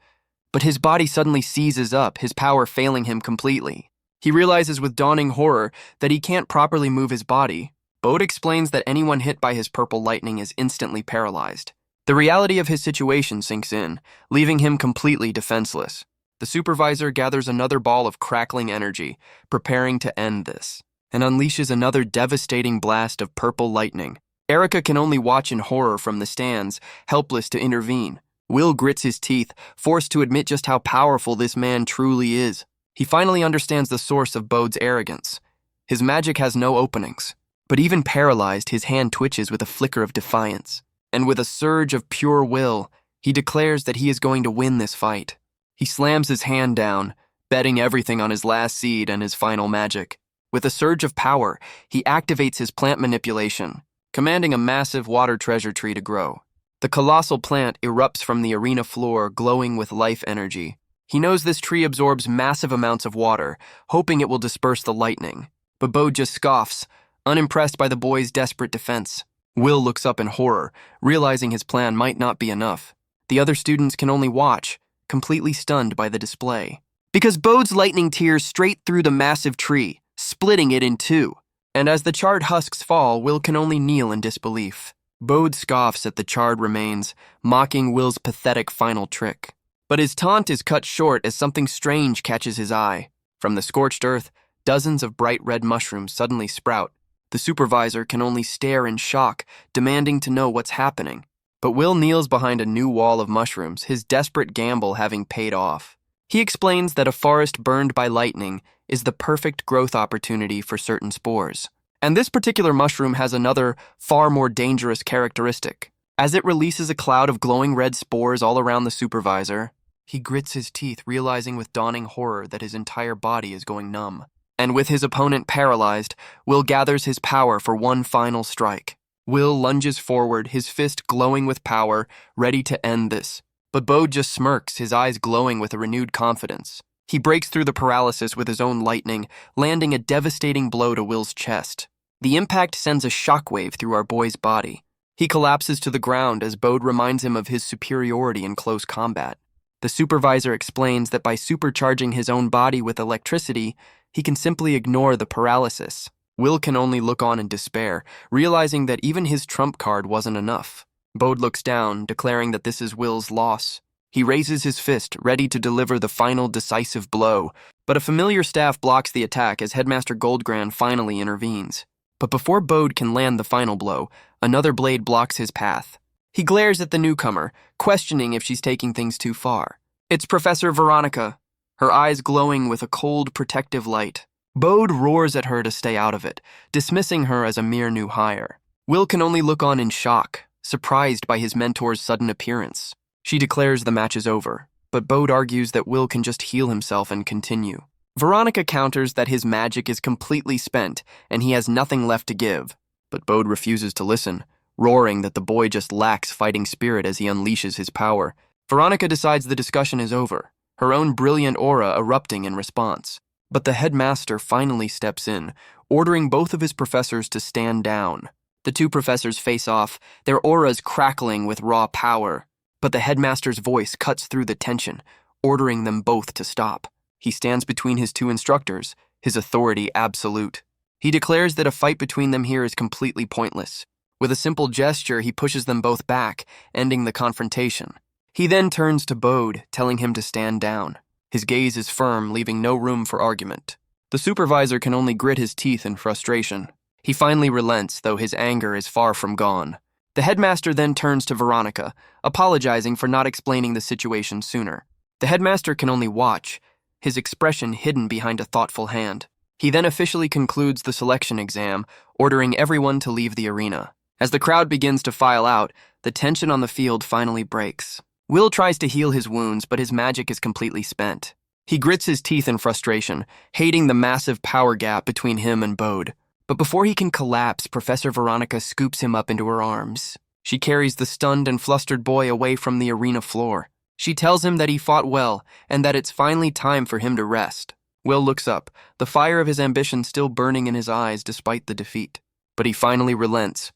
But his body suddenly seizes up, his power failing him completely. He realizes with dawning horror that he can't properly move his body. Bode explains that anyone hit by his purple lightning is instantly paralyzed. The reality of his situation sinks in, leaving him completely defenseless. The supervisor gathers another ball of crackling energy, preparing to end this, and unleashes another devastating blast of purple lightning. Erica can only watch in horror from the stands, helpless to intervene. Will grits his teeth, forced to admit just how powerful this man truly is. He finally understands the source of Bode's arrogance. His magic has no openings, but even paralyzed, his hand twitches with a flicker of defiance. And with a surge of pure will, he declares that he is going to win this fight. He slams his hand down, betting everything on his last seed and his final magic. With a surge of power, he activates his plant manipulation, commanding a massive water treasure tree to grow. The colossal plant erupts from the arena floor, glowing with life energy. He knows this tree absorbs massive amounts of water, hoping it will disperse the lightning. But Bode just scoffs, unimpressed by the boy's desperate defense. Will looks up in horror, realizing his plan might not be enough. The other students can only watch, completely stunned by the display. Because Bode's lightning tears straight through the massive tree, splitting it in two. And as the charred husks fall, Will can only kneel in disbelief. Bode scoffs at the charred remains, mocking Will's pathetic final trick. But his taunt is cut short as something strange catches his eye. From the scorched earth, dozens of bright red mushrooms suddenly sprout. The supervisor can only stare in shock, demanding to know what's happening. But Will kneels behind a new wall of mushrooms, his desperate gamble having paid off. He explains that a forest burned by lightning is the perfect growth opportunity for certain spores. And this particular mushroom has another, far more dangerous characteristic. As it releases a cloud of glowing red spores all around the supervisor, he grits his teeth, realizing with dawning horror that his entire body is going numb. And with his opponent paralyzed, Will gathers his power for one final strike. Will lunges forward, his fist glowing with power, ready to end this. But Bode just smirks, his eyes glowing with a renewed confidence. He breaks through the paralysis with his own lightning, landing a devastating blow to Will's chest. The impact sends a shockwave through our boy's body. He collapses to the ground as Bode reminds him of his superiority in close combat. The supervisor explains that by supercharging his own body with electricity, he can simply ignore the paralysis. Will can only look on in despair, realizing that even his trump card wasn't enough. Bode looks down, declaring that this is Will's loss. He raises his fist, ready to deliver the final decisive blow, but a familiar staff blocks the attack as Headmaster Goldgran finally intervenes. But before Bode can land the final blow, another blade blocks his path. He glares at the newcomer, questioning if she's taking things too far. It's Professor Veronica, her eyes glowing with a cold, protective light. Bode roars at her to stay out of it, dismissing her as a mere new hire. Will can only look on in shock, surprised by his mentor's sudden appearance. She declares the match is over, but Bode argues that Will can just heal himself and continue. Veronica counters that his magic is completely spent and he has nothing left to give, but Bode refuses to listen, roaring that the boy just lacks fighting spirit as he unleashes his power. Veronica decides the discussion is over, her own brilliant aura erupting in response. But the headmaster finally steps in, ordering both of his professors to stand down. The two professors face off, their auras crackling with raw power. But the headmaster's voice cuts through the tension, ordering them both to stop. He stands between his two instructors, his authority absolute. He declares that a fight between them here is completely pointless. With a simple gesture, he pushes them both back, ending the confrontation. He then turns to Bode, telling him to stand down. His gaze is firm, leaving no room for argument. The supervisor can only grit his teeth in frustration. He finally relents, though his anger is far from gone. The headmaster then turns to Veronica, apologizing for not explaining the situation sooner. The headmaster can only watch, his expression hidden behind a thoughtful hand. He then officially concludes the selection exam, ordering everyone to leave the arena. As the crowd begins to file out, the tension on the field finally breaks. Will tries to heal his wounds, but his magic is completely spent. He grits his teeth in frustration, hating the massive power gap between him and Bode. But before he can collapse, Professor Veronica scoops him up into her arms. She carries the stunned and flustered boy away from the arena floor. She tells him that he fought well and that it's finally time for him to rest. Will looks up, the fire of his ambition still burning in his eyes despite the defeat. But he finally relents,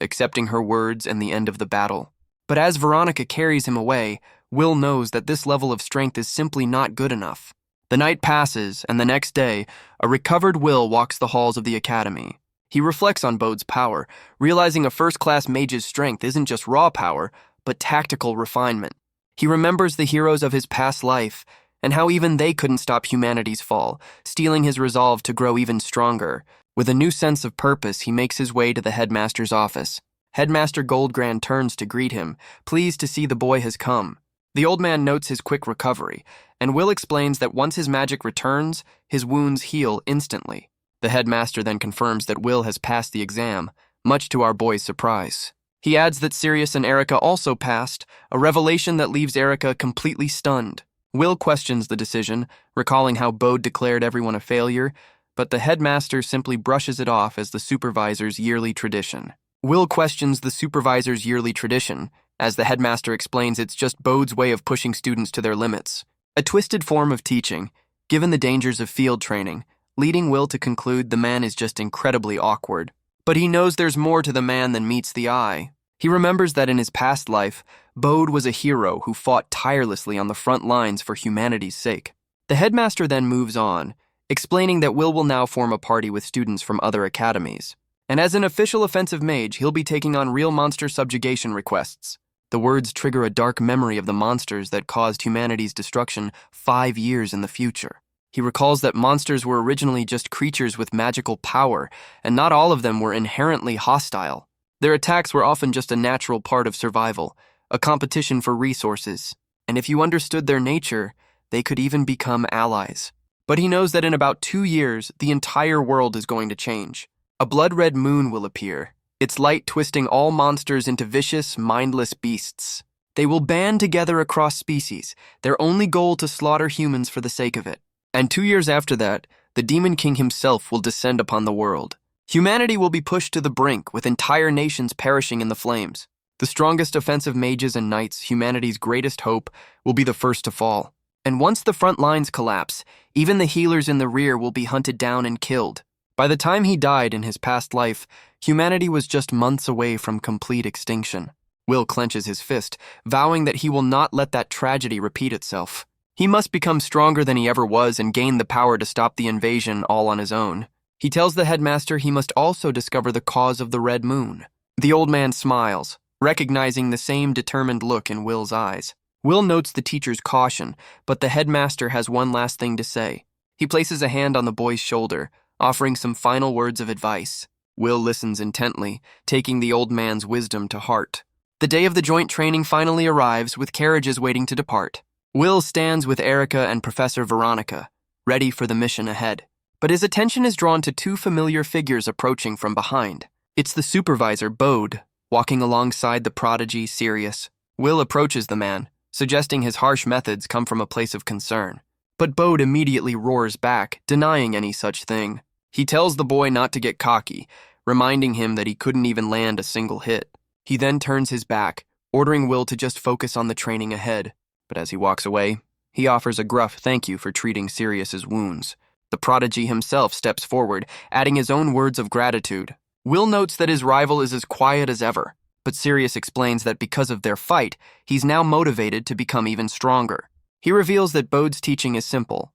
accepting her words and the end of the battle. But as Veronica carries him away, Will knows that this level of strength is simply not good enough. The night passes, and the next day, a recovered Will walks the halls of the academy. He reflects on Bode's power, realizing a first-class mage's strength isn't just raw power, but tactical refinement. He remembers the heroes of his past life, and how even they couldn't stop humanity's fall, stealing his resolve to grow even stronger. With a new sense of purpose, he makes his way to the headmaster's office. Headmaster Goldgrand turns to greet him, pleased to see the boy has come. The old man notes his quick recovery, and Will explains that once his magic returns, his wounds heal instantly. The headmaster then confirms that Will has passed the exam, much to our boy's surprise. He adds that Sirius and Erica also passed, a revelation that leaves Erica completely stunned. Will questions the decision, recalling how Bode declared everyone a failure, but the headmaster simply brushes it off as the supervisor's yearly tradition. Will questions the supervisor's yearly tradition, as the headmaster explains it's just Bode's way of pushing students to their limits. A twisted form of teaching, given the dangers of field training, leading Will to conclude the man is just incredibly awkward. But he knows there's more to the man than meets the eye. He remembers that in his past life, Bode was a hero who fought tirelessly on the front lines for humanity's sake. The headmaster then moves on, explaining that Will now form a party with students from other academies. And as an official offensive mage, he'll be taking on real monster subjugation requests. The words trigger a dark memory of the monsters that caused humanity's destruction 5 years in the future. He recalls that monsters were originally just creatures with magical power, and not all of them were inherently hostile. Their attacks were often just a natural part of survival, a competition for resources. And if you understood their nature, they could even become allies. But he knows that in about 2 years, the entire world is going to change. A blood-red moon will appear, its light twisting all monsters into vicious, mindless beasts. They will band together across species, their only goal to slaughter humans for the sake of it. And 2 years after that, the Demon King himself will descend upon the world. Humanity will be pushed to the brink, with entire nations perishing in the flames. The strongest offensive mages and knights, humanity's greatest hope, will be the first to fall. And once the front lines collapse, even the healers in the rear will be hunted down and killed. By the time he died in his past life, humanity was just months away from complete extinction. Will clenches his fist, vowing that he will not let that tragedy repeat itself. He must become stronger than he ever was and gain the power to stop the invasion all on his own. He tells the headmaster he must also discover the cause of the red moon. The old man smiles, recognizing the same determined look in Will's eyes. Will notes the teacher's caution, but the headmaster has one last thing to say. He places a hand on the boy's shoulder, offering some final words of advice. Will listens intently, taking the old man's wisdom to heart. The day of the joint training finally arrives, with carriages waiting to depart. Will stands with Erica and Professor Veronica, ready for the mission ahead. But his attention is drawn to 2 familiar figures approaching from behind. It's the supervisor, Bode, walking alongside the prodigy, Sirius. Will approaches the man, suggesting his harsh methods come from a place of concern. But Bode immediately roars back, denying any such thing. He tells the boy not to get cocky, reminding him that he couldn't even land a single hit. He then turns his back, ordering Will to just focus on the training ahead. But as he walks away, he offers a gruff thank you for treating Sirius's wounds. The prodigy himself steps forward, adding his own words of gratitude. Will notes that his rival is as quiet as ever, but Sirius explains that because of their fight, he's now motivated to become even stronger. He reveals that Bode's teaching is simple.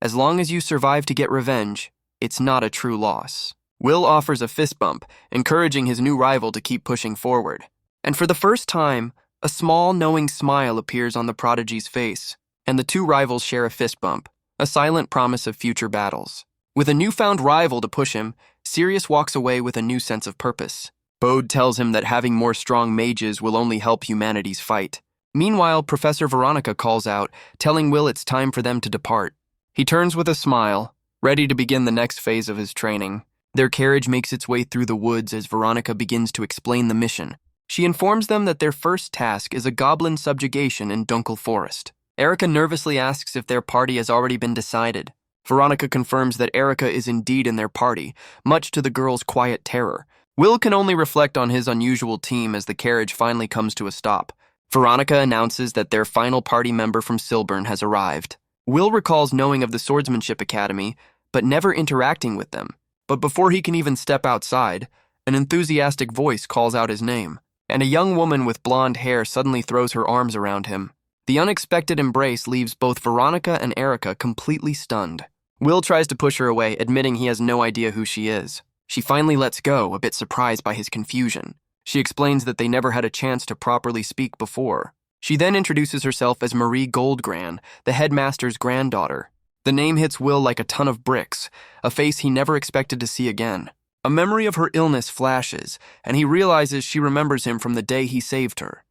As long as you survive to get revenge, it's not a true loss. Will offers a fist bump, encouraging his new rival to keep pushing forward. And for the first time, a small, knowing smile appears on the prodigy's face, and the 2 rivals share a fist bump, a silent promise of future battles. With a newfound rival to push him, Sirius walks away with a new sense of purpose. Bode tells him that having more strong mages will only help humanity's fight. Meanwhile, Professor Veronica calls out, telling Will it's time for them to depart. He turns with a smile, ready to begin the next phase of his training. Their carriage makes its way through the woods as Veronica begins to explain the mission. She informs them that their first task is a goblin subjugation in Dunkel Forest. Erica nervously asks if their party has already been decided, Veronica confirms that Erica is indeed in their party, much to the girl's quiet terror. Will can only reflect on his unusual team as the carriage finally comes to a stop. Veronica announces that their final party member from Silburn has arrived. Will recalls knowing of the Swordsmanship Academy, but never interacting with them. But before he can even step outside, an enthusiastic voice calls out his name, and a young woman with blonde hair suddenly throws her arms around him. The unexpected embrace leaves both Veronica and Erica completely stunned. Will tries to push her away, admitting he has no idea who she is. She finally lets go, a bit surprised by his confusion. She explains that they never had a chance to properly speak before. She then introduces herself as Marie Goldgran, the headmaster's granddaughter. The name hits Will like a ton of bricks, a face he never expected to see again. A memory of her illness flashes, and he realizes she remembers him from the day he saved her.